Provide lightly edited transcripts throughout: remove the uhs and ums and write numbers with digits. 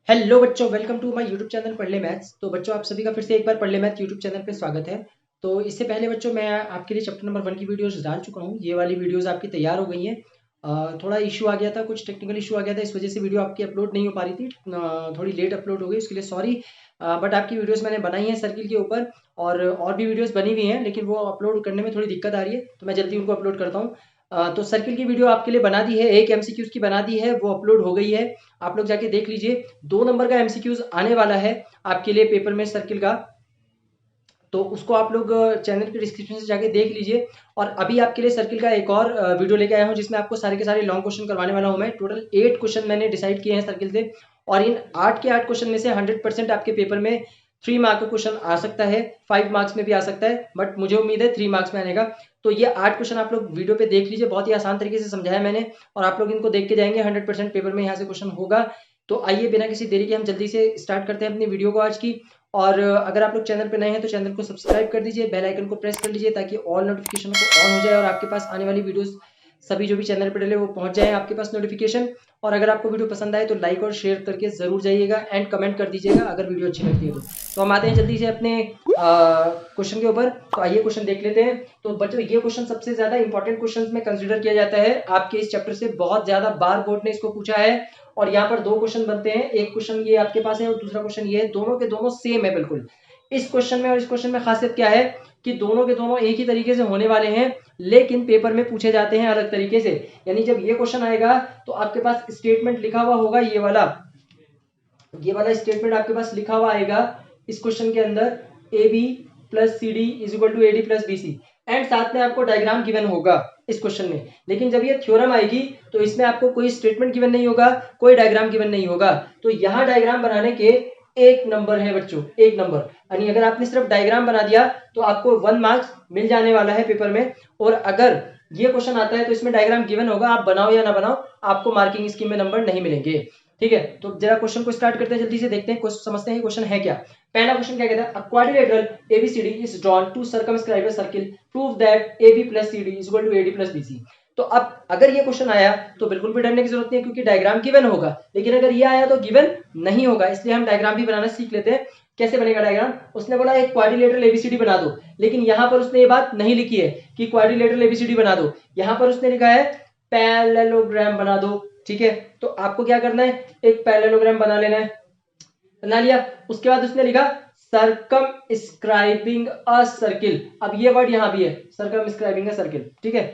Hello बच्चों, welcome to my YouTube channel पढ़ ले मैथ्स। तो बच्चों, आप सभी का फिर से एक बार पढ़ ले मैथ यूट्यूब चैनल पे स्वागत है। तो इससे पहले बच्चों, मैं आपके लिए चैप्टर नंबर 1 की वीडियोस डाल चुका हूँ। ये वाली वीडियोस आपकी तैयार हो गई हैं। थोड़ा इशू आ गया था, कुछ टेक्निकल इशू आ गया था, इस वजह से वीडियो आपकी अपलोड नहीं हो पा रही थी। थोड़ी लेट अपलोड हो गई, उसके लिए सॉरी। बट आपकी वीडियोस मैंने बनाई है सर्किल के ऊपर, और भी वीडियोस बनी हुई हैं, लेकिन वो अपलोड करने में थोड़ी दिक्कत आ रही है, तो मैं जल्दी उनको अपलोड करता हूँ। तो सर्किल की वीडियो आपके लिए बना दी है, एक एमसीक्यूज की बना दी है, वो अपलोड हो गई है। आप लोग जाके देख लीजिए। 2 नंबर का एमसीक्यूज आने वाला है आपके लिए पेपर में सर्किल का, तो उसको आप लोग चैनल के डिस्क्रिप्शन से जाके देख लीजिए। और अभी आपके लिए सर्किल का एक और वीडियो लेके आया हूँ, जिसमें आपको सारे के सारे लॉन्ग क्वेश्चन करवाने वाला हूँ मैं। टोटल 8 क्वेश्चन मैंने डिसाइड किए हैं सर्किल से, और इन 8 के 8 क्वेश्चन में से 100% आपके पेपर में 3 मार्क का क्वेश्चन आ सकता है, 5 मार्क्स में भी आ सकता है, बट मुझे उम्मीद है 3 मार्क्स में आने का। तो ये 8 क्वेश्चन आप लोग वीडियो पे देख लीजिए, बहुत ही आसान तरीके से समझाया मैंने, और आप लोग इनको देख के जाएंगे, 100% पेपर में यहाँ से क्वेश्चन होगा। तो आइए बिना किसी देरी के हम जल्दी से स्टार्ट करते हैं अपनी वीडियो को आज की। और अगर आप लोग चैनल पे नए हैं तो चैनल को सब्सक्राइब कर दीजिए, बेल आइकन को प्रेस कर लीजिए, ताकि ऑल नोटिफिकेशन को ऑन हो जाए और आपके पास आने वाली वीडियोस सभी जो भी चैनल पे डले वो पहुंच जाए आपके पास नोटिफिकेशन। और अगर आपको वीडियो पसंद आए तो लाइक और शेयर करके जरूर जाइएगा, एंड कमेंट कर दीजिएगा अगर वीडियो अच्छी लगती है तो हम आते हैं जल्दी से अपने क्वेश्चन के ऊपर। तो आइए क्वेश्चन देख लेते हैं। तो बच्चों, ये क्वेश्चन सबसे ज्यादा इंपॉर्टेंट क्वेश्चन में कंसिडर किया जाता है आपके इस चैप्टर से, बहुत ज्यादा बार बोर्ड ने इसको पूछा है। और यहाँ पर 2 क्वेश्चन बनते हैं, एक क्वेश्चन ये आपके पास है और दूसरा क्वेश्चन ये है, दोनों के दोनों सेम है बिल्कुल। इस क्वेश्चन में और इस क्वेश्चन में खासियत क्या है कि दोनों के दोनों एक ही तरीके से होने वाले हैं, लेकिन पेपर में पूछे जाते हैं अलग तरीके से। यानी जब ये क्वेश्चन आएगा तो आपके पास स्टेटमेंट लिखा हुआ होगा, ये वाला स्टेटमेंट आपके पास लिखा हुआ आएगा इस क्वेश्चन के अंदर, A B plus C D is equal to A D plus B C, and साथ में आपको डायग्राम गिवन होगा इस क्वेश्चन में। लेकिन जब ये थ्योरम आएगी तो इसमें आपको कोई स्टेटमेंट गिवन नहीं होगा, कोई डायग्राम गिवन नहीं होगा। तो यहाँ डायग्राम बनाने के 1 नंबर है बच्चों, 1 नंबर। यानी अगर आपने सिर्फ डायग्राम बना दिया तो आपको 1 मार्क्स मिल जाने वाला है पेपर में। और अगर ये क्वेश्चन आता है तो इसमें डायग्राम गिवन होगा, आप बनाओ या ना बनाओ, आपको मार्किंग स्कीम में नंबर नहीं मिलेंगे। ठीक है, तो जरा क्वेश्चन को स्टार्ट करते हैं, जल्दी से देखते हैं, समझते हैं क्वेश्चन है क्या। पहला क्वेश्चन क्या कहता है, a quadrilateral ABCD is drawn to circumscribe a circle, prove that AB plus CD is equal to AD plus BC. तो अब अगर ये क्वेश्चन आया तो बिल्कुल भी डरने की जरूरत नहीं है, क्योंकि डायग्राम गिवन होगा। लेकिन अगर ये आया तो गिवन नहीं होगा, इसलिए हम डायग्राम भी बनाना सीख लेते हैं। कैसे बनेगा डायग्राम? उसने बोला एक क्वाड्रिलेटरल एबीसीडी बना दो, लेकिन यहां पर उसने ये बात नहीं लिखी है कि क्वाड्रिलेटरल एबीसीडी बना दो, यहां पर उसने लिखा है पैरेललोग्राम बना दो। ठीक है, तो आपको क्या करना है, एक पैरेललोग्राम बना लेना है। बना लिया, उसके बाद उसने लिखा सर्कमस्क्राइबिंग अ सर्किल। अब ये वर्ड यहां भी है, सर्कमस्क्राइबिंग अ सर्किल। ठीक है,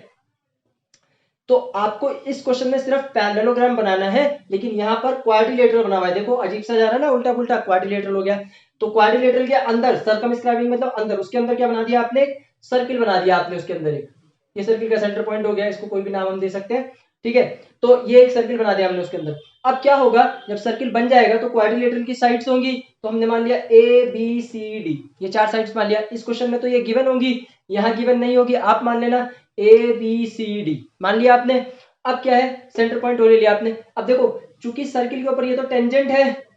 तो आपको इस क्वेश्चन में सिर्फ पैरेललोग्राम बनाना है, लेकिन यहां पर क्वाड्रिलेटरल बना हुआ है। देखो अजीब सा जा रहा है ना, उल्टा पुल्टा क्वाड्रिलेटरल हो गया। तो क्वाड्रिलेटरल के अंदर सर्कमस्क्राइबिंग मतलब अंदर, उसके अंदर क्या बना दिया आपने, सर्किल बना दिया आपने उसके अंदर एक। ये सर्किल का सेंटर पॉइंट हो गया, इसको कोई भी नाम हम दे सकते हैं। ठीक है, तो ये एक सर्किल बना दिया हमने उसके अंदर। अब क्या होगा, जब सर्किल बन जाएगा तो क्वाड्रिलेटरल की साइड्स होंगी, तो हमने मान लिया ए बी सी डी, ये 4 साइड्स मान लिया। इस क्वेश्चन में तो ये गिवन होंगी, यहां गिवन नहीं होगी, आप मान लेना ए बी सी डी मान लिया आपने। अब क्या है, सेंटर पॉइंट ओ ले लिया आपने। अब देखो, चूंकि सर्किल के ऊपर ये तो टेंजेंट है,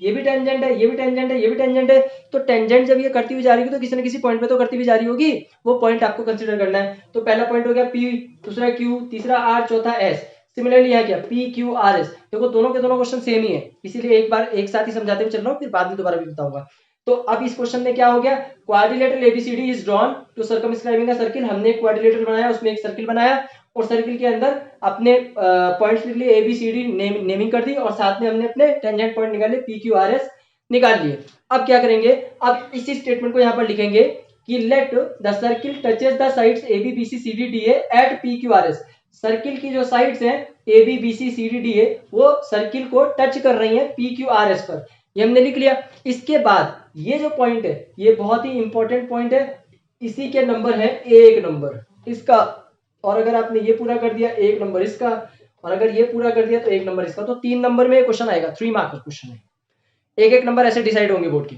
ये भी टेंजेंट है, ये भी टेंजेंट है, ये भी टेंजेंट है, तो टेंजेंट जब ये करती हुई जा रही है तो किसी न किसी पॉइंट पे तो करती हुई जा रही होगी, वो पॉइंट आपको कंसीडर करना है। तो पहला पॉइंट हो गया P, दूसरा Q, तीसरा R, चौथा S। सिमिलरली यहाँ क्या, P Q R S। देखो दोनों के दोनों क्वेश्चन सेम ही है, इसीलिए एक बार एक साथ ही समझाते हुए चल रहा हूँ, फिर बाद में दोबारा भी बताऊंगा। तो अब इस क्वेश्चन में क्या हो गया, quadrilateral ABCD is drawn to circumscribing a circle. हमने एक क्वाड्रिलेटरल बनाया, उसमें एक सर्किल बनाया, और सर्किल के अंदर अपने पॉइंट्स लिख लिए, A B C D naming कर दी, और साथ में हमने अपने टेंजेंट पॉइंट निकाले पी क्यू आर एस निकाल लिए। अब क्या करेंगे, अब इसी स्टेटमेंट को यहाँ पर लिखेंगे कि let the circle touches the sides A B B C C D D A at P Q R S. Circle की जो साइड्स हैं A B B C C D D A, वो सर्किल को टच कर रही हैं P Q R S पर। ये हमने लिख लिया। इसके बाद ये जो पॉइंट है ये बहुत ही इंपॉर्टेंट पॉइंट है, इसी के नंबर है 1 नंबर इसका। और अगर आपने ये पूरा कर दिया 1 नंबर इसका, और अगर ये पूरा कर दिया तो 1 नंबर इसका। तो 3 नंबर में क्वेश्चन आएगा, 3 मार्क का क्वेश्चन है, एक एक नंबर ऐसे डिसाइड होंगे बोर्ड की।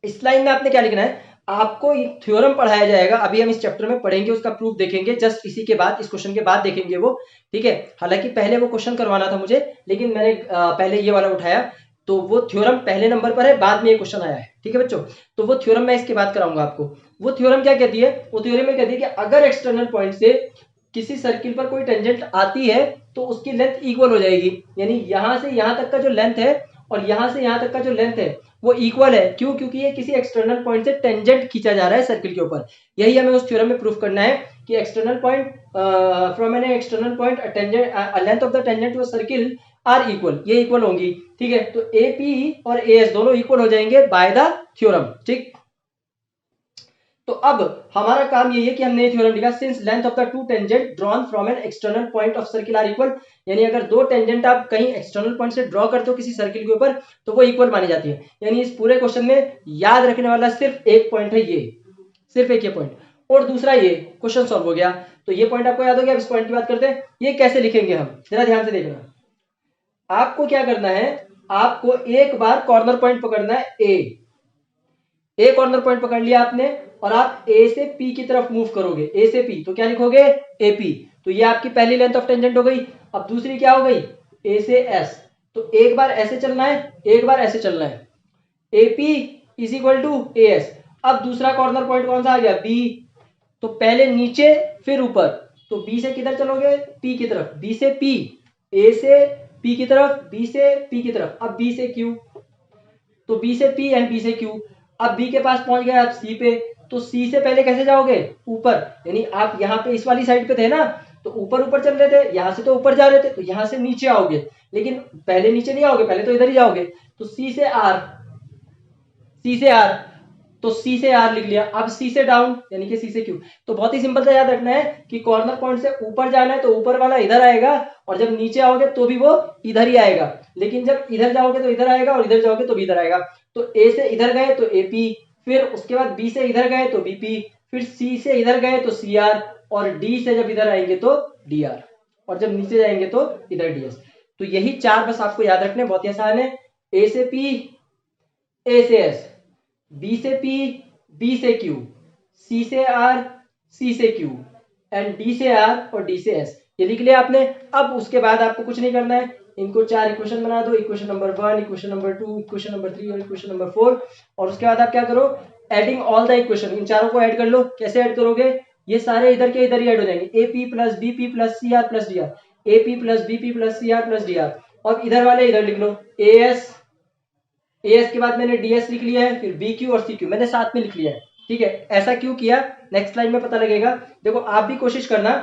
इस लाइन में आपने क्या लिखना है, आपको एक थ्योरम पढ़ाया जाएगा, अभी हम इस चैप्टर में पढ़ेंगे, उसका प्रूफ देखेंगे जस्ट इसी के बाद, इस क्वेश्चन के बाद देखेंगे वो। ठीक है, हालांकि पहले वो क्वेश्चन करवाना था मुझे, लेकिन मैंने पहले ये वाला उठाया, तो वो थ्योरम पहले नंबर पर है, बाद में ये क्वेश्चन आया है। ठीक है बच्चों, तो वो थ्योरम मैं इसके बाद कराऊंगा आपको। वो थ्योरम क्या कहती है, वो थ्योरम में कहती है कि अगर एक्सटर्नल पॉइंट से किसी सर्किल पर कोई टेंजेंट आती है तो उसकी लेंथ इक्वल हो जाएगी। यानी यहां से यहां तक का जो लेंथ है और यहां से यहां तक का जो लेंथ है वो इक्वल है। क्यों? क्योंकि ये किसी एक्सटर्नल पॉइंट से टेंजेंट खींचा जा रहा है सर्किल के ऊपर। यही हमें उस थ्योरम में प्रूफ करना है कि external point from an external point tangent length of the tangent to a circle are equal, ये इक्वल होंगी। ठीक है, तो एपी और एएस दोनों इक्वल हो जाएंगे बाय द थ्योरम। ठीक, तो अब हमारा काम ये है कि हमने ये थ्योरम लिखा, since length of the two tangent drawn from an external point of circle are equal, यानी अगर दो टेंजेंट आप कहीं एक्सटर्नल पॉइंट से ड्रॉ करते हो किसी सर्किल के ऊपर तो वो इक्वल मानी जाती है। यानी इस पूरे क्वेश्चन में याद रखने वाला सिर्फ एक पॉइंट है, ये सिर्फ एक ये पॉइंट, और दूसरा ये क्वेश्चन सॉल्व हो गया। तो ये पॉइंट आपको याद हो गया। अब इस पॉइंट की बात करते हैं, ये कैसे लिखेंगे हम, जरा ध्यान से देखना। आपको क्या करना है, आपको एक बार कॉर्नर पॉइंट पकड़ना है, ए कॉर्नर पॉइंट पकड़ लिया आपने, और आप ए से पी की तरफ मूव करोगे, ए से पी, तो क्या लिखोगे, एपी। तो ये आपकी पहली लेंथ ऑफ टेंजेंट हो गई। अब दूसरी क्या हो गई, ए से एस। तो एक बार ऐसे चलना है, एक बार ऐसे चलना है, AP is equal to A S. अब दूसरा कॉर्नर पॉइंट कौन सा आ गया, बी। तो पहले नीचे फिर ऊपर, तो बी से किधर चलोगे, पी की तरफ, बी से पी, ए से पी की तरफ, बी से पी की तरफ, अब बी से क्यू, तो बी से पी एंड बी से क्यू। अब बी के पास पहुंच गए आप सी पे, तो सी से पहले कैसे जाओगे, ऊपर, यानी आप यहाँ पे इस वाली साइड पे थे ना, तो ऊपर ऊपर चल रहे थे, यहां से तो ऊपर जा रहे थे, तो यहां से नीचे आओगे, लेकिन पहले नीचे नहीं आओगे, पहले तो इधर ही जाओगे। तो सी से आर, सी से आर, तो सी से आर लिख लिया। अब सी से डाउन, यानी कि सी से क्यू। तो बहुत ही सिंपल सा याद रखना है कि कॉर्नर पॉइंट से ऊपर जाना है तो ऊपर वाला इधर आएगा, और जब नीचे आओगे तो भी वो इधर ही आएगा, लेकिन जब इधर जाओगे तो इधर आएगा, और इधर जाओगे तो भी इधर आएगा। तो ए से इधर गए तो एपी, फिर उसके बाद बी से इधर गए तो बीपी, फिर सी से इधर गए तो सी आर, और डी से जब इधर आएंगे तो डी आर, और जब नीचे जाएंगे तो इधर डी एस। तो यही चार बस आपको याद रखने, बहुत ही आसान है। ए से पी, ए से एस, बी से पी, बी से क्यू, सी से आर, सी से क्यू, एंड डी से आर और डी से एस, ये लिख लिया आपने। अब उसके बाद आपको कुछ नहीं करना है, इनको चार इक्वेशन बना दो, equation number 1, equation number 2, equation number 3 और इक्वेशन नंबर 4। और उसके बाद आप क्या करो, एडिंग ऑल द इक्वेशन, इन चारों को ऐड कर लो। कैसे ऐड करोगे, ये सारे इधर के इधर ही ऐड हो जाएंगे, AP plus BP plus C R plus D R, AP plus BP plus C R plus D R, और इधर वाले इधर लिख लो, एएस, एएस के बाद मैंने डीएस लिख लिया है, फिर बीक्यू और सीक्यू मैंने साथ में लिख लिया है। ठीक है, ऐसा क्यों किया, नेक्स्ट स्लाइड में पता लगेगा। देखो आप भी कोशिश करना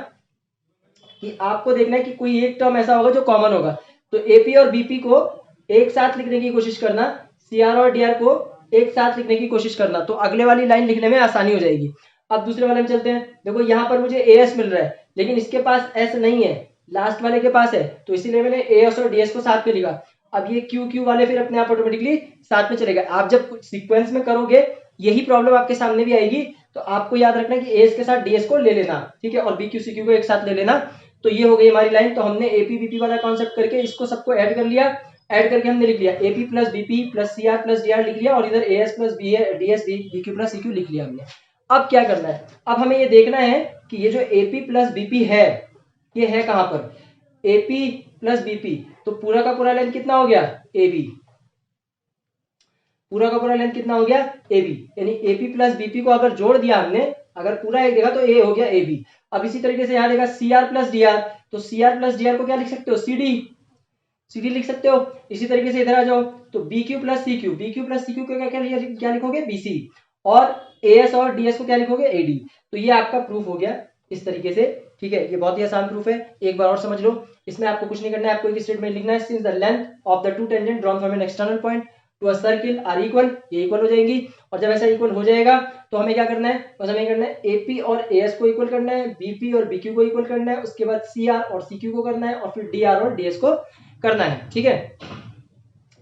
कि आपको देखना है कि कोई एक टर्म ऐसा होगा जो कॉमन होगा, तो एपी और बीपी को एक साथ लिखने की कोशिश करना, सीआर और डीआर को एक साथ लिखने की कोशिश करना, तो अगले वाली लाइन लिखने में आसानी हो जाएगी। अब दूसरे वाले में चलते हैं। देखो यहाँ पर मुझे एएस मिल रहा है, लेकिन इसके पास एस नहीं है, लास्ट वाले के पास है, तो इसीलिए मैंने एएस और डीएस को साथ में लिखा। अब ये क्यू क्यू वाले फिर अपने आप ऑटोमेटिकली साथ में चलेगा। आप जब सीक्वेंस में करोगे यही प्रॉब्लम आपके सामने भी आएगी, तो आपको याद रखना कि एएस के साथ डीएस को ले लेना, ठीक है, और बीक्यू सीक्यू को एक साथ ले लेना। तो ये हो गई हमारी लाइन। तो हमने एपी बीपी वाला कॉन्सेप्ट करके इसको सबको ऐड कर लिया, ऐड करके हमने लिख लिया AP plus BP plus CR plus DR लिख लिया, और इधर AS plus DS BQ plus CQ लिख लिया हमने। अब क्या करना है, अब हमें ये देखना है कि ये जो एपी प्लस बीपी है ये है कहां पर, एपी प्लस बीपी, तो पूरा का पूरा लेंथ कितना हो गया, एबी, पूरा का पूरा लेंथ कितना हो गया, एबी, यानी एपी प्लस बीपी को अगर जोड़ दिया हमने, अगर पूरा एक देखा तो ए हो गया एबी। अब इसी तरीके से यहां देखा सीआर प्लस डीआर, तो सीआर प्लस डीआर को क्या लिख सकते हो, सीडी, सीडी लिख सकते हो। इसी तरीके से इधर आ जाओ, तो BQ plus CQ, BQ plus CQ को क्या लिखोगे, बीसी, और एएस और डीएस को क्या लिखोगे, एडी। तो ये आपका प्रूफ हो गया इस तरीके से। ठीक है, ये बहुत ही आसान प्रूफ है, एक बार और समझ लो। इसमें आपको कुछ नहीं करना है, आपको एक स्टेटमेंट लिखना है, since the length of the two tangent drawn from an external point to a circle are equal, ये इक्वल हो जाएंगी। और जब ऐसा इक्वल हो जाएगा तो हमें क्या करना है, बस हमें करना है एपी और एएस को इक्वल करना है, बीपी और बीक्यू को इक्वल करना है, उसके बाद सीआर और सीक्यू को करना है, और फिर डीआर और डीएस को करना है। ठीक है,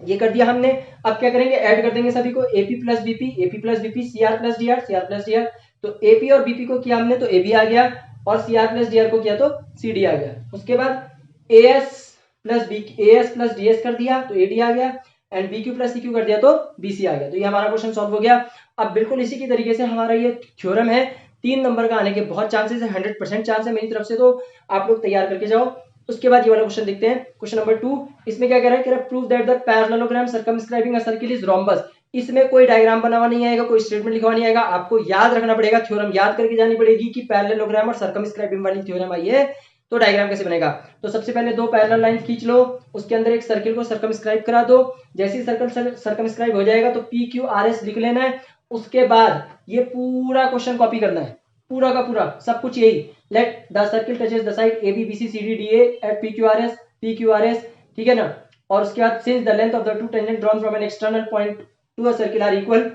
ये कर दिया हमने। अब क्या करेंगे, ऐड कर देंगे सभी को, AP plus BP, CR plus DR, CR plus DR. तो एपी और बीपी को किया हमने तो एबी आ गया, और सीआर प्लस डीआर को किया तो सीडी आ गया। उसके बाद एएस प्लस डीएस कर दिया तो एडी आ गया, एंड बीक्यू प्लस सीक्यू कर दिया तो बीसी आ गया। तो ये हमारा क्वेश्चन सॉल्व हो गया। अब बिल्कुल इसी की तरीके से हमारा ये थ्योरम है, 3 नंबर का आने के बहुत चांसेस है, 100% चांस है मेरी तरफ से, तो आप लोग तैयार करके जाओ। उसके बाद ये वाला क्वेश्चन देखते हैं, क्वेश्चन नंबर 2। इसमें क्या कह रहा है कि prove that the parallelogram circumscribing a circle is rhombus. इसमें कोई डायग्राम बना हुआ नहीं आएगा, कोई स्टेटमेंट लिखा नहीं आएगा, आपको याद रखना पड़ेगा, थ्योरम याद करके जानी पड़ेगी कि पैरेललोग्राम और सर्कमस्क्राइबिंग वाली थ्योरम आई है तो डायग्राम कैसे बनेगा, तो सबसे पहले दो पैरेलल लाइन खींच लो, उसके अंदर एक सर्किल को सर्कमस्क्राइब करा दो। जैसे ही सर्कल सर्कमस्क्राइब हो जाएगा तो पी क्यू आर एस लिख लेना है। उसके बाद ये पूरा क्वेश्चन कॉपी करना है, पूरा का पूरा सब कुछ यही, let the circle touches the side A B B C C D D at P Q R S, ठीक है ना। और उसके बाद since the length of the two tangent drawn from an external point to a circle are equal.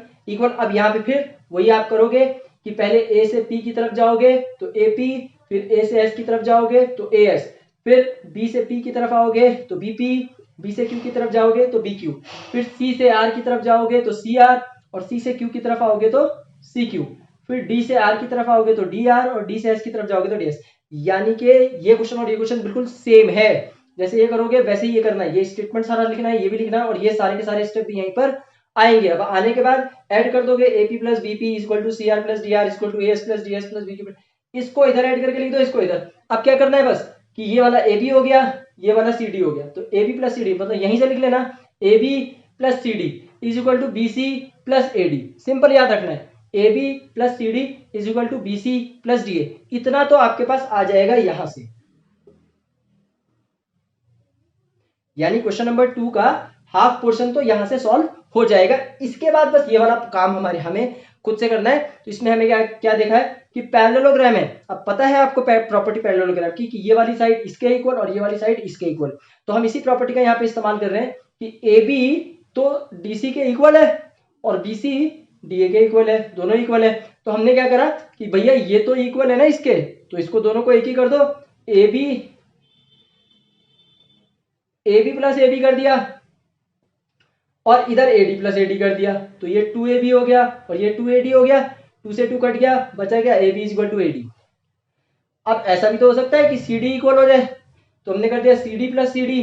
अब यहाँ पे फिर वही आप करोगे कि पहले ए से पी की तरफ जाओगे तो ए पी, फिर ए से एस की तरफ जाओगे तो ए एस, फिर बी से पी की तरफ आओगे तो बी पी, बी से क्यू की तरफ जाओगे तो बी क्यू, फिर सी से आर की तरफ जाओगे तो सी आर, और सी से क्यू की तरफ आओगे तो सी क्यू, फिर डी से आर की तरफ आओगे तो डी आर, और डी से एस की तरफ जाओगे तो डी एस। यानी कि ये क्वेश्चन और ये क्वेश्चन बिल्कुल सेम है, जैसे ये करोगे वैसे ही ये करना है, ये स्टेटमेंट सारा लिखना है, ये भी लिखना है, और ये सारे के सारे स्टेप भी यहीं पर आएंगे। अब आने के बाद ऐड कर दोगे AP plus BP equal to CR plus DR equal to AS plus DS plus BQ, इसको इधर ऐड करके लिख दो, इसको इधर। अब क्या करना है बस कि ये वाला AB हो गया, ये वाला CD हो गया, तो AB प्लस CD मतलब यहीं से लिख लेना AB plus CD is equal to BC plus AD, simple याद रखना है, AB plus CD is equal to BC plus DA। इतना तो आपके पास आ जाएगा यहां से, यानी क्वेश्चन नंबर 2 का हाफ पोर्शन तो यहां से सॉल्व हो जाएगा। इसके बाद बस ये वाला काम हमें खुद से करना है। तो इसमें हमें क्या देखा है कि पैरेललोग्राम है। अब पता है आपको प्रॉपर्टी पैरेललोग्राम की कि ये वाली साइड इसके इक्वल और ये वाली साइड इसके इक्वल, तो हम इसी प्रॉपर्टी का यहाँ पे इस्तेमाल कर रहे हैं कि AB तो DC के इक्वल है और BC DA के इक्वल है, दोनों इक्वल है। तो हमने क्या करा कि भैया ये तो इक्वल है ना इसके, तो इसको दोनों को एक ही कर दो, AB प्लस AB कर दिया और इधर AD प्लस AD कर दिया, तो ये 2AB हो गया और ये 2AD हो गया, 2 से 2 कट गया, बचा गया AB is equal to AD। अब ऐसा भी तो हो सकता है कि CD इक्वल हो जाए, तो हमने कर दिया CD plus CD,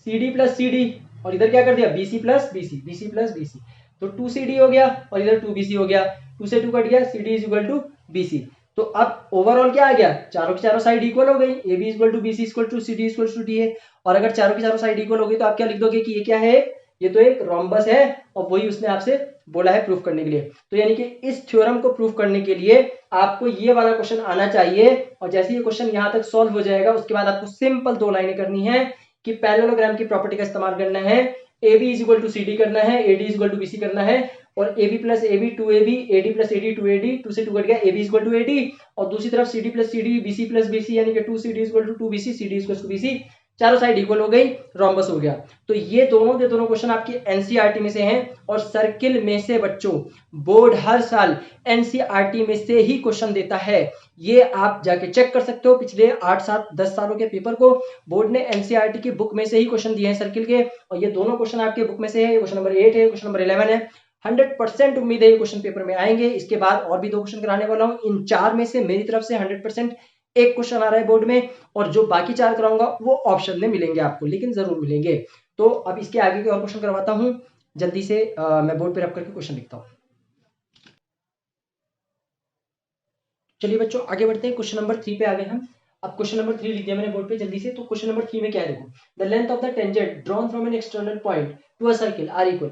CD plus CD, और इधर क्या कर दिया BC plus BC, BC plus BC, तो 2CD हो गया और इधर 2BC हो गया, 2 से 2 कट गया, CD is equal to BC। तो अब ओवरऑल क्या आ गया, चारों की चारों साइड इक्वल हो गई, AB equal to BC equal to CD equal to DA। और अगर चारों की चारों साइड इक्वल हो गई तो आप क्या लिख दोगे कि ये क्या है, ये तो एक रोम्बस है, और वही उसने आपसे बोला है प्रूफ करने के लिए। तो यानी कि इस थ्योरम को प्रूफ करने के लिए आपको ये वाला क्वेश्चन आना चाहिए, और जैसे ये क्वेश्चन यहां तक सॉल्व हो जाएगा उसके बाद आपको सिंपल 2 लाइनें करनी है कि पैरेललोग्राम की प्रॉपर्टी का इस्तेमाल करना है, AB is equal to CD करना है, AD is equal to BC करना है, और AB plus AB 2AB, AD plus AD 2AD, 2 से 2 कट गया, AB is equal to AD, और दूसरी तरफ CD plus CD, BC plus BC यानी कि 2CD is equal to 2BC, CD is equal to BC, चारों साइड इक्वल हो गई, रोम्बस हो गया। तो ये दोनों के दोनों क्वेश्चन आपकी एनसीईआरटी में से हैं, और सर्किल में से बच्चों बोर्ड हर साल एनसीईआरटी में से ही क्वेश्चन देता है। ये आप जाके चेक कर सकते हो, पिछले 8 7 10 सालों के पेपर को बोर्ड ने एनसीईआरटी की बुक में से ही क्वेश्चन दिए हैं सर्किल के, और ये दोनों क्वेश्चन आपके बुक में से है, क्वेश्चन नंबर 8 है, क्वेश्चन नंबर 11 है। 100% उम्मीद है ये क्वेश्चन पेपर में आएंगे। इसके बाद और भी 2 क्वेश्चन कराने वाला हूं, इन 4 में से मेरी तरफ से 100% एक क्वेश्चन आ रहा है बोर्ड में, और जो बाकी 4 कराऊंगा वो ऑप्शन में मिलेंगे आपको, लेकिन जरूर मिलेंगे। तो अब इसके आगे के और क्वेश्चन करवाता हूं जल्दी से, मैं बोर्ड पे रख करके क्वेश्चन लिखता हूं। चलिए बच्चों आगे बढ़ते हैं, क्वेश्चन नंबर 3 पे आ गए हम। अब क्वेश्चन नंबर 3 लिख दिया मैंने बोर्ड पे जल्दी से। तो क्वेश्चन नंबर 3 में क्या है देखो, the length of the tangent drawn from an external point to a circle are equal.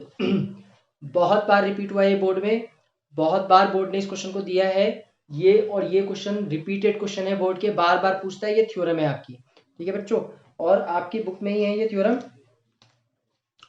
बहुत बार रिपीट हुआ है बोर्ड में, बहुत बार बोर्ड ने इस क्वेश्चन को दिया है, ये और ये क्वेश्चन रिपीटेड क्वेश्चन है बोर्ड के, बार बार पूछता है, ये थ्योरम है आपकी, ठीक है बच्चों, और आपकी बुक में ही है ये थ्योरम,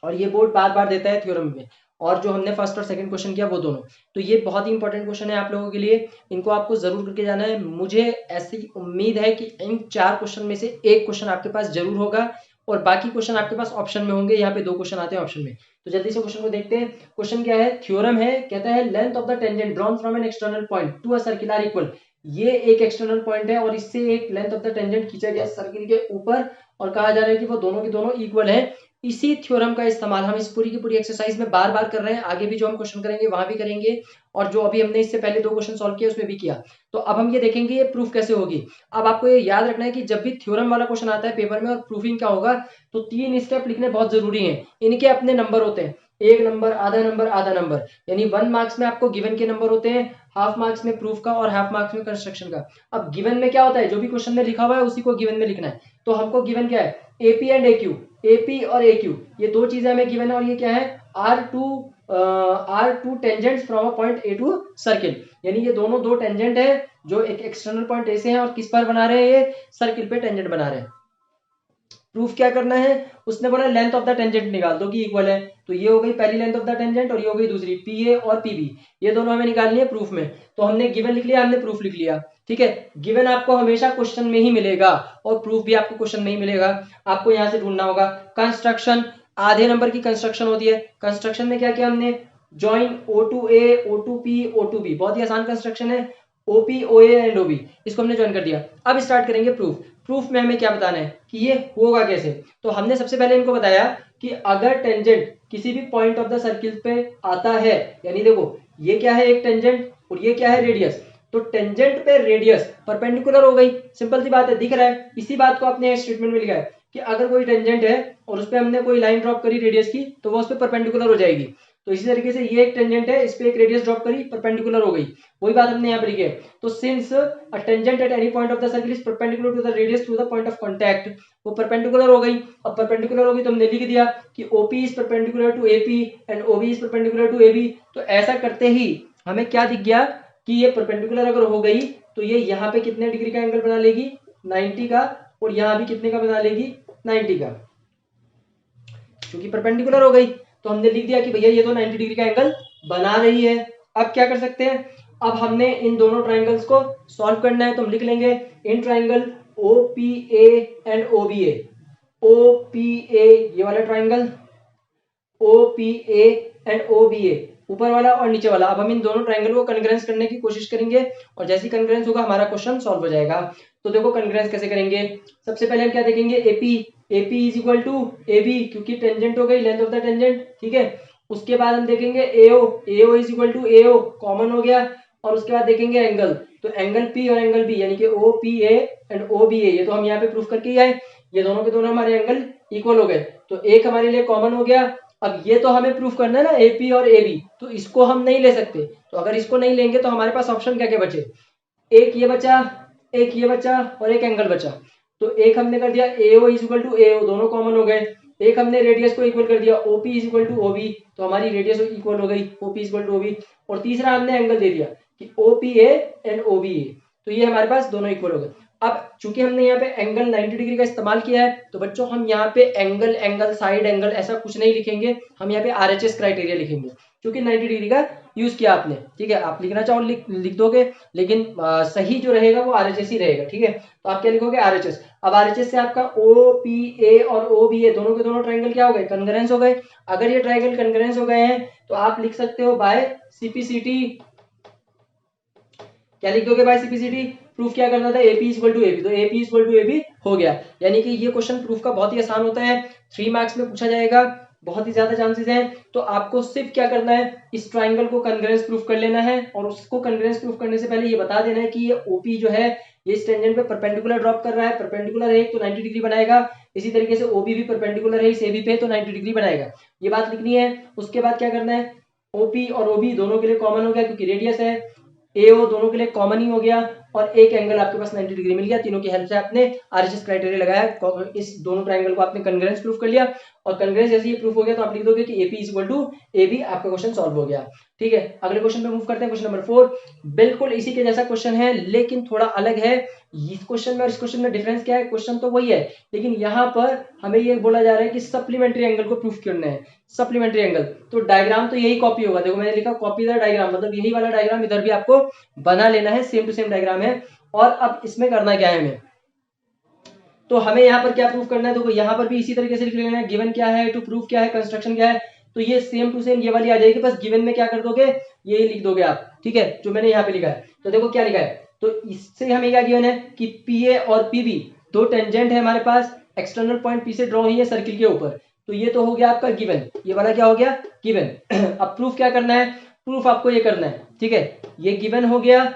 और ये बोर्ड बार बार देता है थ्योरम में, और जो हमने फर्स्ट और सेकंड क्वेश्चन किया वो दोनों। तो ये बहुत ही इंपॉर्टेंट क्वेश्चन है आप लोगों के लिए, इनको आपको जरूर करके जाना है। मुझे ऐसी उम्मीद है कि इन 4 क्वेश्चन में से एक क्वेश्चन आपके पास जरूर होगा, और बाकी क्वेश्चन आपके पास ऑप्शन में होंगे। यहाँ पे 2 क्वेश्चन आते हैं ऑप्शन में, तो जल्दी से क्वेश्चन को देखते हैं। क्वेश्चन क्या है, थ्योरम है, कहता है length of the tangent drawn from an external point to a circle are equal. ये एक एक्सटर्नल पॉइंट है और इससे एक लेंथ ऑफ द टेंजेंट खींचा गया सर्किल के ऊपर, और कहा जा रहा है कि वो दोनों के दोनों इक्वल है। इसी थ्योरम का इस्तेमाल हम इस पूरी की पूरी एक्सरसाइज में बार बार कर रहे हैं, आगे भी जो हम क्वेश्चन करेंगे वहां भी करेंगे, और जो अभी हमने इससे पहले 2 क्वेश्चन सॉल्व किए उसमें भी किया। तो अब हम ये देखेंगे ये प्रूफ कैसे होगी। अब आपको ये याद रखना है कि जब भी थ्योरम वाला क्वेश्चन आता है पेपर में और प्रूफिंग क्या होगा, तो 3 स्टेप लिखने बहुत जरूरी है। इनके अपने नंबर होते हैं, 1 नंबर, आधा नंबर, आधा नंबर, यानी 1 मार्क्स में आपको गिवन के नंबर होते हैं, हाफ मार्क्स में प्रूफ का और हाफ मार्क्स में कंस्ट्रक्शन का। अब गिवन में क्या होता है, जो भी क्वेश्चन में लिखा हुआ है उसी को गिवन में लिखना है। तो हमको गिवन क्या है, एपी एंड एक्यू, एपी और एक्यू, ये 2 चीजें हमें गिवन है, और ये क्या है, R2 tangents from a point A to circle, यानी ये दोनों 2 टेंजेंट है जो एक एक्सटर्नल पॉइंट ए से है और किस पर बना रहे हैं, ये सर्किल पे टेंजेंट बना रहे हैं। प्रूफ क्या करना है, उसने बोला लेंथ ऑफ द टेंजेंट निकाल दो कि इक्वल है, तो ये हो गई पहली लेंथ ऑफ द टेंजेंट और ये हो गई दूसरी, पी ए और पी बी, ये दोनों हमें निकालनी है प्रूफ में। तो हमने गिवन लिख लिया, हमने प्रूफ लिख लिया, ठीक है। गिवन आपको हमेशा क्वेश्चन में ही मिलेगा और प्रूफ भी आपको क्वेश्चन में ही मिलेगा, आपको यहाँ से ढूंढना होगा। कंस्ट्रक्शन, आधे नंबर की कंस्ट्रक्शन होती है। कंस्ट्रक्शन में क्या किया हमने, ज्वाइन O2A O2P O2B, बहुत ही आसान कंस्ट्रक्शन है, OP OA एंड OB, इसको हमने ज्वाइन कर दिया। अब स्टार्ट करेंगे प्रूफ। प्रूफ में हमें क्या बताना है कि ये होगा कैसे। तो हमने सबसे पहले इनको बताया कि अगर टेंजेंट किसी भी पॉइंट ऑफ द सर्किल पे आता है, यानी देखो ये क्या है, एक टेंजेंट और ये क्या है, रेडियस, तो टेंजेंट पे रेडियस परपेंडिकुलर हो गई, सिंपल सी बात है, दिख रहा है। इसी बात को आपने स्टेटमेंट में लिखा है कि अगर कोई टेंजेंट है और उस पर हमने कोई लाइन ड्रॉप करी रेडियस की, तो वो उस पर परपेंडिकुलर हो जाएगी। तो इसी तरीके से ये एक टेंजेंट है, इस पे एक रेडियस ड्रॉप करी, परपेंडिकुलर हो गई, वही बात हमने यहाँ पे लिखी है। तो since a tangent at any point of the circle is perpendicular to the radius to the point of contact, वो परपेंडिकुलर हो गई। अब परपेंडिकुलर हो गई तो हमने लिख दिया कि OP is perpendicular to AP and OB is perpendicular to AB। तो ऐसा करते ही हमें क्या दिख गया कि ये परपेंडिकुलर अगर हो गई तो ये यहाँ पे कितने डिग्री का एंगल बना लेगी, 90 का, और यहाँ भी कितने का बना लेगी, 90 का, क्योंकि परपेंडिकुलर हो गई। तो हमने लिख दिया कि भैया ये तो 90 डिग्री का एंगल बना रही है। अब क्या कर सकते हैं, अब हमने इन दोनों ट्राइंगल्स को सॉल्व करना है, तो हम लिख लेंगे in triangle OPA and OBA, OPA ये वाला ट्राइंगल, OPA एंड OBA ऊपर वाला और नीचे वाला। अब हम इन दोनों ट्राइंगल को कन्ग्रेंस करने की कोशिश करेंगे और जैसे ही कन्ग्रेंस होगा हमारा क्वेश्चन सॉल्व हो जाएगा। तो देखो कन्ग्रेंस कैसे करेंगे, सबसे पहले हम क्या देखेंगे, AP is equal to AB, क्योंकि टेंजेंट हो गई लेंथ ऑफ द टेंजेंट, ठीक है। उसके बाद हम देखेंगे AO is equal to AO, common हो गया, और उसके बाद देखेंगे एंगल, तो एंगल P और एंगल B यानी कि OPA एंड OBA, ये तो हम यहाँ पे प्रूफ करके ही आए, ये दोनों के दोनों हमारे एंगल इक्वल हो गए, तो एक हमारे लिए कॉमन हो गया। अब ये तो हमें प्रूफ करना है ना AP और AB, तो इसको हम नहीं ले सकते, तो अगर इसको नहीं लेंगे तो हमारे पास ऑप्शन क्या क्या बचे, एक ये बचा, एक ये बचा और एक एंगल बचा। तो एक हमने कर दिया AO is equal to AO, दोनों कॉमन हो गए। एक हमने रेडियस को इक्वल कर दिया OP is equal to OB, तो हमारी रेडियस इक्वल हो गई OP is equal to OB। और तीसरा हमने एंगल दे दिया कि OPA एंड OBA, तो ये हमारे पास दोनों इक्वल हो गए। अब चूंकि हमने यहाँ पे एंगल 90 डिग्री का इस्तेमाल किया है, तो बच्चों हम यहाँ पे एंगल साइड एंगल ऐसा कुछ नहीं लिखेंगे, हम यहाँ पे RHS क्राइटेरिया लिखेंगे, क्योंकि 90 डिग्री का यूज किया आपने, ठीक है। आप लिखना चाहो लिख दोगे, लेकिन सही जो रहेगा वो RHS ही रहेगा, ठीक है। तो आप क्या लिखोगे, RHS। अब RHS से आपका OPA और OBA दोनों के दोनों ट्राइंगल क्या हो गए, कन्ग्रेंस हो गए। अगर ये ट्राइंगल कन्ग्रेंस हो गए हैं तो आप लिख सकते हो बाय CPCT, क्या लिख दोगे बाय CPCT, प्रूफ क्या करना था, AP इक्वल टू AB, तो AP इक्वल टू AB हो गया। यानी कि ये क्वेश्चन प्रूफ का बहुत ही आसान होता है, 3 मार्क्स में पूछा जाएगा, बहुत ही ज्यादा चांसेस हैं। तो आपको सिर्फ क्या करना है, इस ट्राइंगल को कन्ग्रेंस प्रूफ कर लेना है, और उसको कन्ग्रेंस प्रूफ करने से पहले ये बता देना है कि ये OP जो है ये इस टेंजेंट पे परपेंडिकुलर ड्रॉप कर रहा है, परपेंडिकुलर है तो 90 डिग्री बनाएगा, इसी तरीके से OB भी परपेंडिकुलर है इस AB पे तो 90 डिग्री बनाएगा, ये बात लिखनी है। उसके बाद क्या करना है, OP और OB दोनों के लिए कॉमन हो गया क्योंकि रेडियस है, AO दोनों के लिए कॉमन ही हो गया, और एक एंगल आपके पास 90 डिग्री मिल गया। तीनों की हेल्प से आपने RHS क्राइटेरिया लगाया, इस दोनों ट्राइंगल को आपने कन्ग्रेंस प्रूफ कर लिया, और कन्ग्रेंस जैसे ये प्रूफ हो गया तो आप लिख दोगे कि AP is equal to AB, आपका क्वेश्चन सॉल्व हो गया, ठीक है। अगले क्वेश्चन पे मूव करते हैं, क्वेश्चन नंबर 4, बिल्कुल इसी के जैसा क्वेश्चन है लेकिन थोड़ा अलग है। इस क्वेश्चन में और इस क्वेश्चन में डिफरेंस क्या है, क्वेश्चन तो वही है, लेकिन यहाँ पर हमें ये बोला जा रहा है कि सप्लीमेंट्री एंगल को प्रूफ करना है, सप्लीमेंट्री एंगल। तो डायग्राम तो यही कॉपी होगा, देखो मैंने लिखा कॉपी द डायग्राम, मतलब यही वाला डायग्राम इधर भी आपको बना लेना है, सेम टू सेम डायग्राम है। और अब इसमें करना क्या है हमें, तो हमें यहाँ पर क्या प्रूफ करना है, देखो यहाँ पर भी इसी तरीके से लिख लेना है, गिवन क्या है, टू प्रूफ क्या है, कंस्ट्रक्शन क्या है, तो ये सेम टू सेम ये वाली आ जाएगी, बस गिवन में क्या कर दोगे, ये लिख दोगे आप, ठीक है, जो मैंने यहाँ पे लिखा है। तो देखो क्या लिखा है, तो इससे हमें क्या गिवन है कि PA और PB दो टेंजेंट है हमारे पास, एक्सटर्नल पॉइंट P से ड्रॉ हुई है सर्किल के ऊपर, तो ये तो हो गया आपका गिवन, ये वाला क्या हो गया, गिवन। अब प्रूफ क्या करना है, प्रूफ आपको ये करना है, ठीक है, ये गिवन हो गया,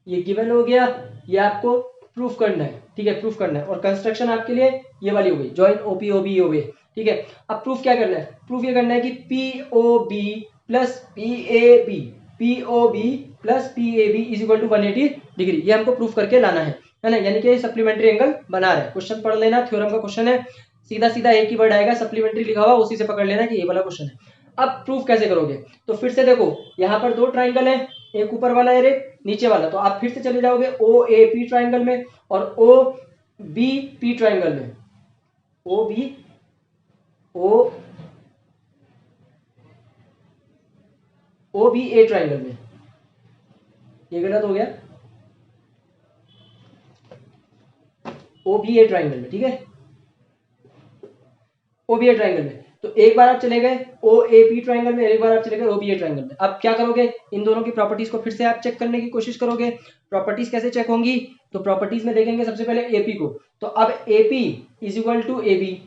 ये गिवन हो गया, ये आपको प्रूफ करना है, ठीक है, प्रूफ करना है। और कंस्ट्रक्शन आपके लिए ये वाली हो गई, जॉइन OP OB OB, ठीक है। अब प्रूफ क्या करना है, प्रूफ ये करना है कि POB plus POB plus PAB is equal to 180 degree, ये हमको प्रूफ करके लाना है ना, यानी कि सप्लीमेंट्री एंगल बना रहा है। क्वेश्चन पढ़ लेना, थ्योरम का क्वेश्चन है, सीधा सीधा एक ही वर्ड आएगा सप्लीमेंट्री लिखा हुआ, उसी से पकड़ लेना कि ये वाला क्वेश्चन है। अब प्रूफ कैसे करोगे, तो फिर से देखो यहाँ पर दो ट्राइंगल है, एक ऊपर वाला और एक नीचे वाला, तो आप फिर से चले जाओगे ओ ए पी ट्राइंगल में और ओ बी पी ट्राइंगल में, O B O B A triangle में। ये गलत हो गया, ओ बी ए ट्राइंगल में, ठीक है, ओ बी ए ट्राइंगल में। तो एक बार आप चले गए ओ ए पी ट्राइंगल में, एक बार आप चले गए ओ बी ए ट्राइंगल में। अब क्या करोगे, इन दोनों की प्रॉपर्टीज को फिर से आप चेक करने की कोशिश करोगे। प्रॉपर्टीज कैसे चेक होंगी, तो प्रॉपर्टीज में देखेंगे सबसे पहले एपी को। तो अब AP is equal to A B,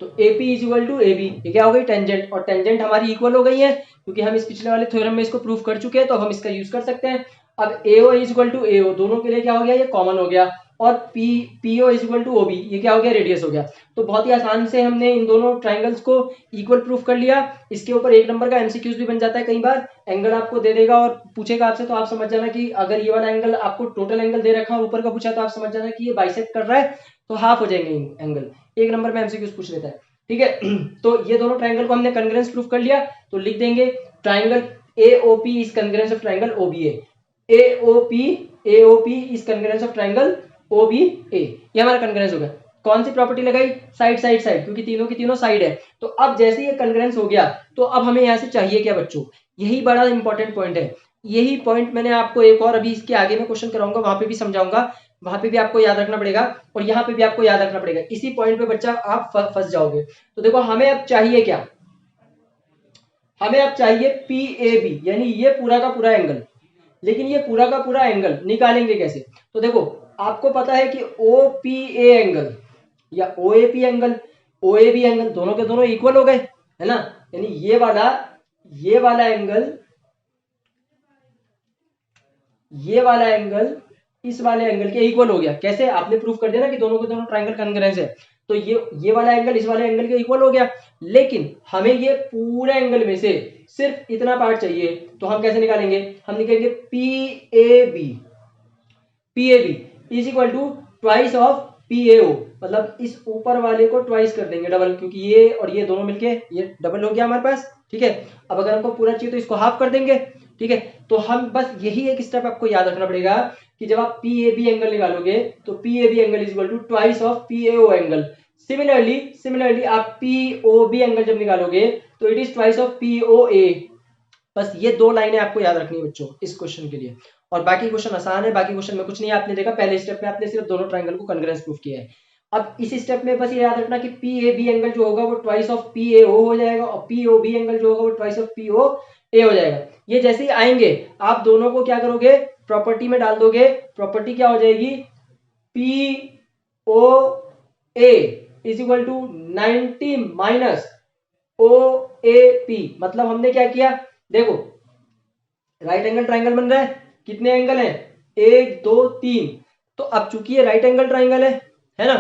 तो AP is equal to AB, ये क्या हो गई, टेंजेंट, और टेंजेंट हमारी इक्वल हो गई है क्योंकि हम इस पिछले वाले थ्योरम में इसको प्रूव कर चुके हैं, तो हम इसका यूज कर सकते हैं। अब AO is equal to AO, दोनों के लिए क्या हो गया, ये कॉमन हो गया, और PO is equal to OB, ये क्या हो गया, रेडियस हो गया। तो बहुत ही आसान से हमने इन दोनों ट्राइंगल्स को इक्वल प्रूफ कर लिया। इसके ऊपर 1 नंबर का MCQs भी बन जाता है, कई बार एंगल आपको दे देगा और पूछेगा आपसे, तो आप समझ जाना कि अगर ये वाला एंगल आपको टोटल एंगल दे रखा है और ऊपर का पूछा, तो आप समझ जाना कि ये बाइसेक्ट कर रहा है, तो हाफ हो जाएंगे एंगल। 1 नंबर में MCQs पूछ लेता है, ठीक है। तो ये दोनों ट्राइंगल को हमने कॉन्ग्रुएंस प्रूफ कर लिया, तो लिख देंगे triangle AOP is congruence of triangle OBA, AOP is congruence of triangle OBA, ये हमारा कॉन्ग्रुएंस हो गया। कौन सी प्रॉपर्टी लगाई, साइड साइड साइड, क्योंकि तीनों की तीनों साइड है। तो अब जैसे ये कॉन्ग्रुएंस हो गया, तो अब हमें यहाँ से चाहिए क्या बच्चों, यही बड़ा इंपॉर्टेंट पॉइंट है। यही पॉइंट मैंने आपको एक और अभी इसके आगे में क्वेश्चन कराऊंगा, वहां पे भी समझाऊंगा, वहां पे भी आपको याद रखना पड़ेगा और यहाँ पे भी आपको याद रखना पड़ेगा। इसी पॉइंट पे बच्चा आप फंस जाओगे। तो देखो हमें अब चाहिए क्या, हमें अब चाहिए PAB, यानी ये पूरा का पूरा एंगल। लेकिन ये पूरा का पूरा एंगल निकालेंगे कैसे, तो देखो आपको पता है कि OPA एंगल या OAP एंगल, OAB एंगल, दोनों के दोनों इक्वल हो गए, है ना। यानी ये वाला एंगल, ये वाला एंगल इस वाले एंगल के इक्वल हो गया। कैसे, आपने प्रूफ कर दिया ना कि दोनों के दोनों ट्राइंगल कॉन्ग्रुएंस है, तो ये वाला एंगल इस वाले एंगल के इक्वल हो गया। लेकिन हमें ये पूरे एंगल में से सिर्फ इतना पार्ट चाहिए, तो हम कैसे निकालेंगे, हम निकालेंगे PAB is equal to twice of PAO, मतलब इस ऊपर वाले को ट्वाइस कर देंगे, डबल, क्योंकि ये और ये दोनों मिलके ये डबल हो गया हमारे पास, ठीक है। अब अगर हमको पूरा चाहिए तो इसको हाफ कर देंगे, ठीक है। तो हम बस यही एक स्टेप आपको याद रखना पड़ेगा कि जब आप PAB एंगल निकालोगे तो PAB angle is equal to twice of PAO angle. Similarly आप POB एंगल जब निकालोगे तो it is twice of POA। बस ये 2 लाइनें आपको याद रखनी है बच्चों इस क्वेश्चन के लिए, और बाकी क्वेश्चन आसान है, बाकी क्वेश्चन में कुछ नहीं आपने देखा, पहले स्टेप में आपने सिर्फ दोनों ट्राइंगल को कॉन्ग्रुएंस प्रूफ किया है। अब इस स्टेप में बस ये याद रखना कि PAB एंगल जो होगा वो ट्वाइस ऑफ PAO हो जाएगा और POB एंगल जो होगा वो ट्वाइस ऑफ POA हो जाएगा। ये जैसे ही आएंगे आप दोनों को क्या करोगे, प्रॉपर्टी में डाल दोगे। प्रॉपर्टी क्या हो जाएगी, POA is equal to 90 minus OAP। मतलब हमने क्या किया, देखो राइट एंगल ट्राइंगल बन रहा है, कितने एंगल हैं, 1 2 3। तो अब चूंकि ये राइट एंगल ट्राइंगल है ना,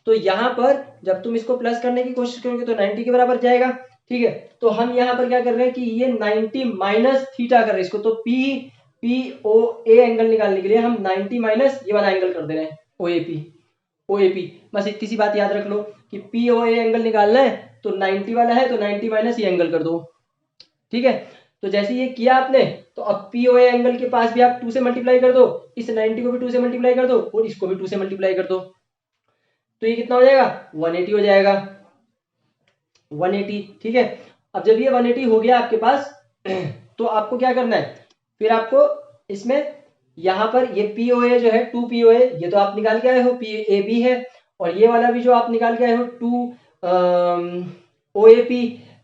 तो यहां पर जब तुम इसको प्लस करने की कोशिश करोगे तो 90 के बराबर जाएगा, ठीक है। तो हम यहां पर क्या कर रहे हैं कि ये 90 माइनस थीटा कर रहे हैं इसको, तो POA एंगल निकालने के लिए हम 90 माइनस ये वाला एंगल कर दे रहे हैं OAP। बस इतनी सी बात याद रख लो कि POA एंगल निकालना है तो 90 वाला है तो 90 माइनस ये एंगल कर दो, ठीक है। तो जैसे ये किया आपने, तो अब POA एंगल के पास भी आप 2 से मल्टीप्लाई कर दो, इस 90 को भी 2 से मल्टीप्लाई कर दो और इसको भी 2 से मल्टीप्लाई कर दो, तो ये कितना हो जाएगा, 180 हो जाएगा, 180, ठीक है। अब जब ये 180 हो गया आपके पास तो आपको क्या करना है, फिर आपको इसमें यहां पर ये POA जो है 2 POA ये तो आप निकाल के आए हो, PAB है, और ये वाला भी जो आप निकाल के आए हो 2 OAP,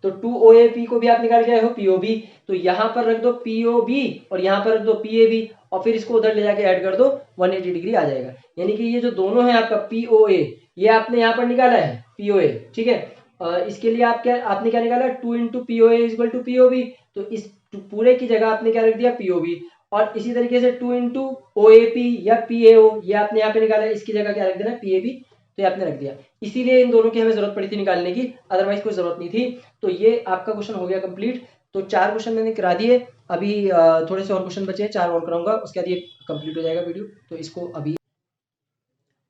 तो 2 OAP को भी आप निकाल के आए हो POB। तो यहां पर रख दो POB और यहां पर रख दो PAB और फिर इसको उधर ले जाके ऐड कर दो, 180 डिग्री आ जाएगा। यानी कि ये जो दोनों है आपका POA, ये आपने यहाँ पर निकाला है POA, ठीक है। इसके लिए आपने क्या निकाला, 2 into POA is equal to POB, तो इस पूरे की जगह आपने क्या रख दिया, POB। और इसी तरीके से 2 इंटू OAP या PAO ये आपने यहाँ पे निकाला है, इसकी जगह क्या रख देना, PAB, तो ये आपने रख दिया। इसीलिए इन दोनों की हमें जरूरत पड़ी थी निकालने की, अदरवाइज कोई जरूरत नहीं थी। तो ये आपका क्वेश्चन हो गया कंप्लीट। तो 4 क्वेश्चन मैंने करा दिए, अभी थोड़े से और क्वेश्चन बचे हैं, 4 और कराऊंगा, उसके बाद ये कंप्लीट हो जाएगा वीडियो। तो इसको अभी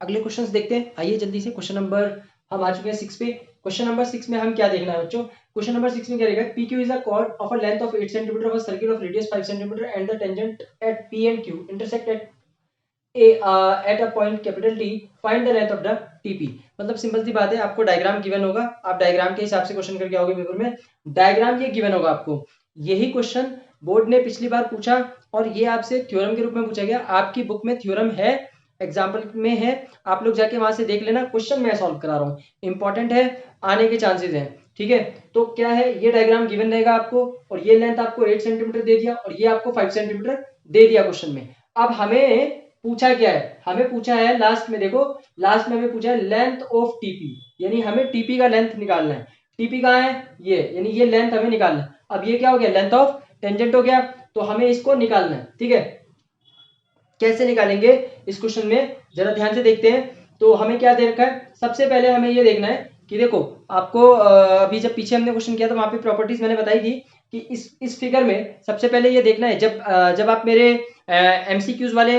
अगले क्वेश्चंस देखते हैं, आइए जल्दी से। क्वेश्चन नंबर हम आ चुके हैं 6 पे। क्वेश्चन नंबर 6 में हम क्या देखना है बच्चों, क्वेश्चन नंबर 6 में क्या रहेगा, PQ is a chord of a length of 8 cm of a circle of radius 5 cm and the tangent at P and Q intersect at a point capital T, find the length of the TP। मतलब simple सी बात है, आपको diagram given होगा, आप diagram के हिसाब से question करके आओगे पेपर में, डायग्राम ये गिवन होगा आपको। यही क्वेश्चन बोर्ड ने पिछली बार पूछा और ये आपसे थ्योरम के रूप में पूछा गया। आपकी बुक में थ्योरम है, एग्जाम्पल में है, आप लोग जाके वहां से देख लेना, क्वेश्चन मैं सॉल्व करा रहा हूँ, इंपॉर्टेंट है, आने के चांसेस हैं, ठीक है। तो क्या है, ये डायग्राम गिवन रहेगा आपको और ये लेंथ आपको 8 सेंटीमीटर दे दिया और ये आपको 5 सेंटीमीटर दे दिया क्वेश्चन में। अब हमें पूछा क्या है, हमें पूछा है लास्ट में, देखो लास्ट में हमें पूछा है लेंथ ऑफ टीपी, यानी हमें टीपी का लेंथ निकालना है। टीपी कहाँ है, ये, यानी ये लेंथ हमें निकालना है। अब ये क्या हो गया, लेंथ ऑफ टेंजेंट हो गया, तो हमें इसको निकालना है, ठीक है। कैसे निकालेंगे इस क्वेश्चन में, जरा ध्यान से देखते हैं। तो हमें क्या दे रखा है, सबसे पहले हमें ये देखना है कि देखो आपको अभी जब पीछे हमने क्वेश्चन किया तो वहां पे प्रॉपर्टीज मैंने बताई थी कि इस फिगर में सबसे पहले ये देखना है, जब आप मेरे एमसीक्यूज वाले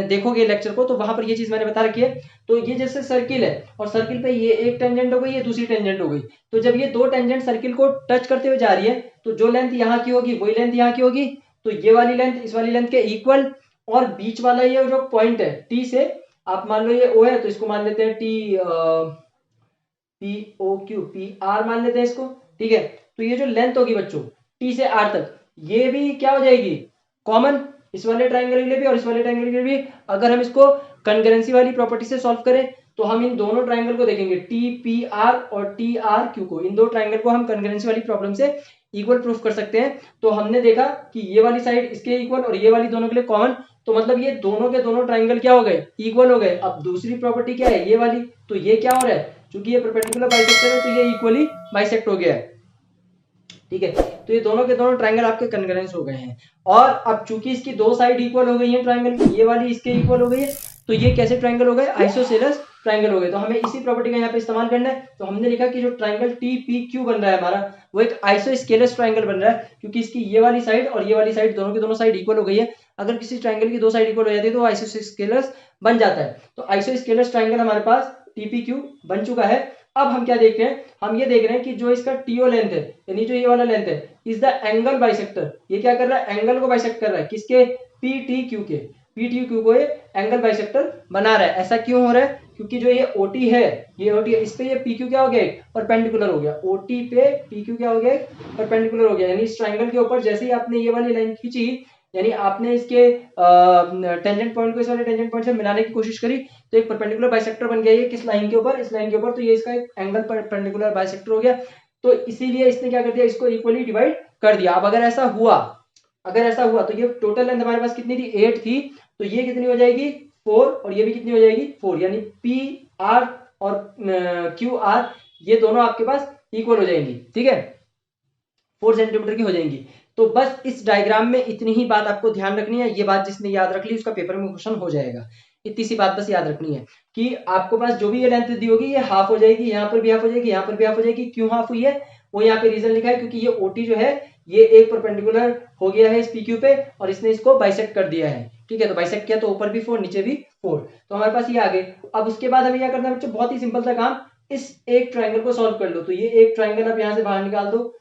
देखोगे लेक्चर को, तो वहां पर ये चीज मैंने बता रखी है। तो ये जैसे सर्किल है और सर्किल पे ये एक टेंजेंट हो गई, ये दूसरी टेंजेंट हो गई, तो जब ये दो टेंजेंट सर्किल को टच करते हुए जा रही है, तो जो लेंथ यहाँ की होगी वही लेंथ यहाँ की होगी, तो ये वाली लेंथ इस वाली लेंथ के इक्वल, और बीच वाला ये जो पॉइंट है टी से, आप मान लो ये ओ है तो इसको मान लेते हैं T, P O Q, P R मान लेते हैं इसको, ठीक है। तो ये जो लेंथ होगी बच्चों टी से आर तक, ये भी क्या हो जाएगी, कॉमन, इस वाले ट्राइंगल के लिए भी और इस वाले ट्राइंगल के लिए भी। अगर हम इसको कंकरेंसी वाली प्रॉपर्टी से सॉल्व करें तो हम इन दोनों ट्राइंगल को देखेंगे, टी पी आर और टी आर क्यू को, इन दो ट्राइंगल को हम कंकरेंसी वाली प्रॉब्लम से इक्वल प्रूफ कर सकते हैं। तो हमने देखा कि ये वाली साइड इसके इक्वल और ये वाली दोनों के लिए कॉमन, तो मतलब ये दोनों के दोनों ट्राइंगल क्या हो गए, इक्वल हो गए। अब दूसरी प्रॉपर्टी क्या है, ये वाली, तो ये क्या हो रहा है, क्योंकि ये परपेंडिकुलर बाइसेक्टर है तो ये इक्वली बाइसेक्ट हो गया है, ठीक है। तो ये दोनों के दोनों ट्राइंगल आपके कंकरेंस हो गए हैं। और अब चूंकि इसकी दो साइड इक्वल हो गई है ट्राइंगल की, ये वाली इसके इक्वल हो गई है, तो ये कैसे ट्राइंगल हो गए, आइसोसेलेस ट्राइंगल हो गए। तो हमें इसी प्रॉपर्टी का यहाँ पे इस्तेमाल करना है। तो हमने लिखा कि जो ट्राइंगल टी पी क्यू बन रहा है हमारा, वो एक आइसोस्केलस ट्राइंगल बन रहा है, क्योंकि इसकी ये वाली साइड और ये वाली साइड दोनों की दोनों साइड इक्वल हो गई है। अगर किसी ट्राइंगल की दो साइड इक्वल हो जाती है तो आइसोस्केलस बन जाता है। तो आइसोस्केलस ट्राइंगल हमारे पास टीपीक्यू बन चुका है। अब हम क्या देख रहे हैं, हम ये देख रहे हैं कि जो इसका टीओ लेंथ है, यानी जो ये वाला लेंथ है, इज द एंगल बाइसेक्टर। ये क्या कर रहा है, एंगल को बाइसेक्ट कर रहा है, किसके, पी टी क्यू के, पी टी क्यू को ये एंगल बाइसेक्टर बना रहा है। ऐसा क्यों हो रहा है, क्योंकि जो ये ओटी है, ये ओटी है, इस पे ये पीक्यू क्या हो गया, परपेंडिकुलर हो गया, ओटी पे पीक्यू क्या हो गया, परपेंडिकुलर हो गया। यानी इस ट्राइंगल के ऊपर जैसे ही आपने ये वाली लाइन खींची, यानी आपने इसके टेंजेंट पॉइंट को इस वाले टेंजेंट पॉइंट से मिलाने की कोशिश करी, तो एक परपेंडिकुलर बाइसेक्टर बन गया। ये किस लाइन के ऊपर, इस लाइन के ऊपर, तो ये इसका एक एंगल परपेंडिकुलर बाइसेक्टर हो गया। तो इसीलिए इसने क्या कर दिया, इसको इक्वली डिवाइड कर दिया। अब अगर ऐसा हुआ, तो ये टोटल लेंथ हमारे पास कितनी थी, 8 थी, तो ये कितनी हो जाएगी, 4, और ये भी कितनी हो जाएगी, 4, यानी पी आर और क्यू आर ये दोनों आपके पास इक्वल हो जाएंगी, ठीक है, 4 सेंटीमीटर की हो जाएंगी। तो बस इस डायग्राम में इतनी ही बात आपको ध्यान रखनी है। ये बात जिसने याद रख ली उसका पेपर में क्वेश्चन हो जाएगा। इतनी सी बात बस याद रखनी है कि आपको पास जो भी ये लेंथ दी होगी, ये हाफ हो जाएगी, यहाँ पर भी हाफ हो जाएगी, यहाँ पर भी हाफ हो जाएगी। क्यों हाफ हुई है, वो यहाँ पे रीजन लिखा है, क्योंकि ये ओटी जो है ये एक परपेंडिकुलर हो गया है इस पीक्यू पे और इसने इसको बाइसेक्ट कर दिया है, ठीक है। तो बाइसेक्ट किया तो ऊपर भी 4 नीचे भी 4, तो हमारे पास ये आ गए। अब उसके बाद हमें क्या करना है बच्चों, बहुत ही सिंपल सा काम, इस एक ट्राइंगल को सॉल्व कर लो। तो ये एक ट्राइंगल आप यहाँ से बाहर निकाल दो,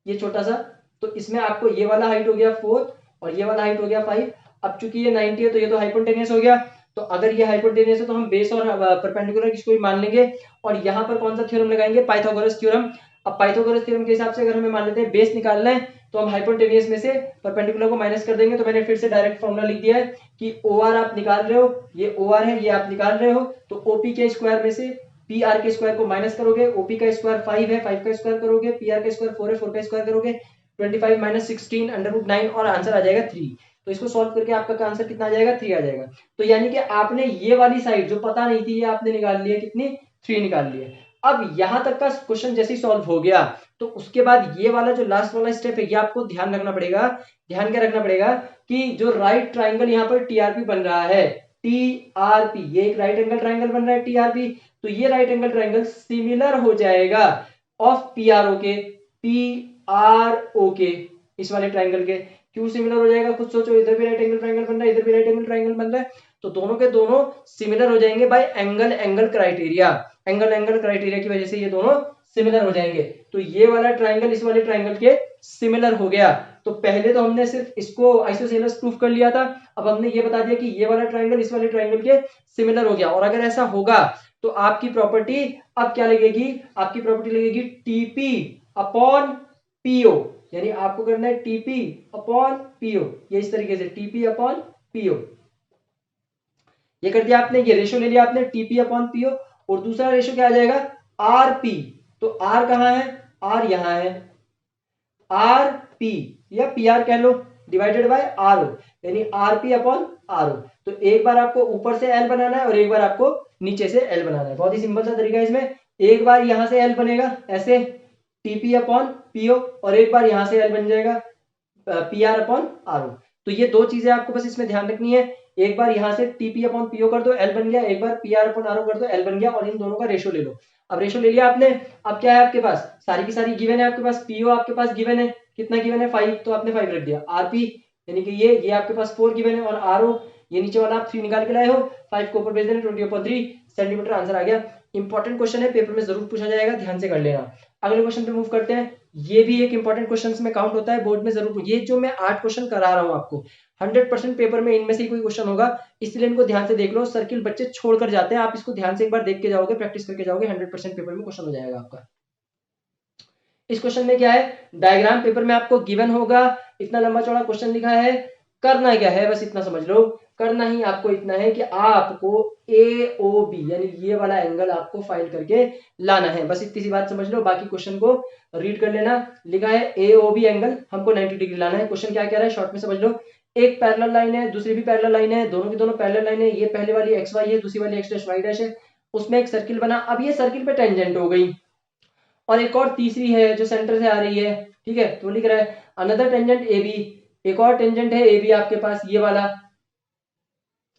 ये छोटा सा, तो इसमें आपको ये वाला हाइट हो गया 4 और ये वाला हाइट हो गया 5। अब चूंकि ये 90 है तो ये तो हाइपोटेनियस हो गया। तो अगर ये हाइपोटेनियस है तो हम बेस और परपेंडिकुलर किसको भी मान लेंगे और यहाँ पर कौन सा थ्योरम लगाएंगे, पाइथागोरस थ्योरम। अब पाइथागोरस थ्योरम के हिसाब से अगर हमें मान लेते हैं बेस निकालना है तो हम हाइपोटेनियस में से परपेंडिकुलर को माइनस कर देंगे। तो मैंने फिर से डायरेक्ट फॉर्मूला लिख दिया है कि OR आप निकाल रहे हो, ये OR है, ये आप निकाल रहे हो, तो OP के स्क्वायर में से PR के स्क्वायर को माइनस करोगे, OP का स्क्वायर 5 है, 5 का स्क्वायर करोगे, PR का स्क्वायर 4 है, 4 का स्क्वायर करोगे, 25 माइनस 16 √9 और आंसर आ जाएगा 3। तो इसको सॉल्व करके आपका आंसर कितना आ जाएगा, 3 आ जाएगा। तो यानी कि आपने ये वाली साइड जो पता नहीं थी ये आपने निकाल लिया, कितनी, 3 निकाल लिया। अब यहां तक का क्वेश्चन जैसे ही सॉल्व हो गया तो उसके बाद ये वाला जो लास्ट वाला स्टेप है ये आपको ध्यान रखना पड़ेगा। ध्यान क्या रखना पड़ेगा कि जो राइट ट्राइंगल यहाँ पर टीआरपी बन रहा है, टीआरपी, ये एक राइट एंगल ट्राइंगल बन रहा है टीआरपी, तो ये राइट एंगल ट्राइंगल सिमिलर हो जाएगा ऑफ पीआरओ के, पीआरओ के, इस वाले ट्राइंगल के। क्यों सिमिलर हो जाएगा, खुद सोचो, इधर भी राइट एंगल ट्राइंगल बन रहा है, इधर भी राइट एंगल ट्राइंगल बन रहा है, तो दोनों के दोनों सिमिलर हो जाएंगे bye angle angle criteria. Angle angle criteria की वजह से ये दोनों सिमिलर हो जाएंगे। तो ये वाला ट्राइंगल इस वाले ट्राइंगल के सिमिलर हो गया। तो पहले तो हमने सिर्फ इसको आइसोसेलेस प्रूफ कर लिया था, अब हमने ये बता दिया कि ये वाला ट्राइंगल इस वाले ट्राइंगल के सिमिलर हो गया। और अगर ऐसा होगा तो आपकी प्रॉपर्टी अब क्या लगेगी, आपकी प्रॉपर्टी लगेगी टीपी अपॉन पीओ, यानी आपको करना है टीपी अपॉन पीओ, ये इस तरीके से टीपी अपॉन पीओ। ये कर दिया आपने, ये रेशियो ले लिया आपने टीपी अपॉन पीओ। और दूसरा रेशियो क्या आ जाएगा, आरपी। तो आर कहां है, आर यहां है, आर पी या पी आर कह लो डिवाइडेड बाय आर ओ, यानी R P upon R O. तो एक बार आपको ऊपर से एल बनाना है और एक बार आपको नीचे से एल बनाना है। बहुत ही सिंपल सा तरीका है इसमें। एक बार यहां से एल बनेगा ऐसे टीपी अपॉन पीओ, और एक बार यहां से एल बन जाएगा P R upon R O. तो ये दो चीजें आपको बस इसमें ध्यान रखनी है। एक बार यहां से टीपी अपॉन पीओ कर दो, एल बन गया, एक बार P R upon R O कर दो, एल बन गया, और इन दोनों का रेशियो ले लो। अब रेशियो ले लिया आपने, अब क्या है आपके पास, सारी की सारी गिवन है आपके पास, पीओ आपके पास गिवन है, कितना गिवन है 5, तो आपने 5 रख दिया। आरपी यानी कि ये आपके पास 4 गिवन है, और आरओ ये नीचे वाला आप 3 निकाल के लाए हो, 5 को ऊपर भेज देना, 20/3 सेंटीमीटर आंसर आ गया। इंपॉर्टेंट क्वेश्चन है, पेपर में जरूर पूछा जाएगा, ध्यान से कर लेना। अगले क्वेश्चन पे मूव करते हैं। ये भी एक इंपॉर्टेंट क्वेश्चन में काउंट होता है, बोर्ड में जरूर। ये जो मैं 8 क्वेश्चन करा रहा हूँ आपको, 100% पेपर में इनमें से कोई क्वेश्चन होगा, इसलिए इनको ध्यान से देख लो। सर्किल बच्चे छोड़कर जाते हैं, आप इसको ध्यान से एक बार देख के जाओगे, प्रैक्टिस करके जाओगे, 100% पेपर में क्वेश्चन हो जाएगा आपका। इस क्वेश्चन में क्या है, डायग्राम पेपर में आपको गिवन होगा, इतना लंबा चौड़ा क्वेश्चन लिखा है। करना क्या है, बस इतना समझ लो, करना ही आपको इतना है कि आपको AOB यानी ये वाला एंगल आपको फाइंड करके लाना है। बस इतनी सी बात समझ लो, बाकी क्वेश्चन को रीड कर लेना। लिखा है AOB एंगल हमको 90 डिग्री लाना है। क्वेश्चन क्या कह रहा है, शॉर्ट में समझ लो। एक पैरेलल लाइन है, दूसरी भी पैरेलल लाइन है, दोनों की दोनों पैरेलल लाइन है। ये पहले वाली XY है, दूसरी वाली X', Y' है। उसमें एक सर्किल बना, अब ये सर्किल पे टेंजेंट हो गई, और एक और तीसरी है जो सेंटर से आ रही है, ठीक है। तो लिख रहा है अनदर टेंजेंट AB, एक और टेंजेंट है AB आपके पास, ये वाला,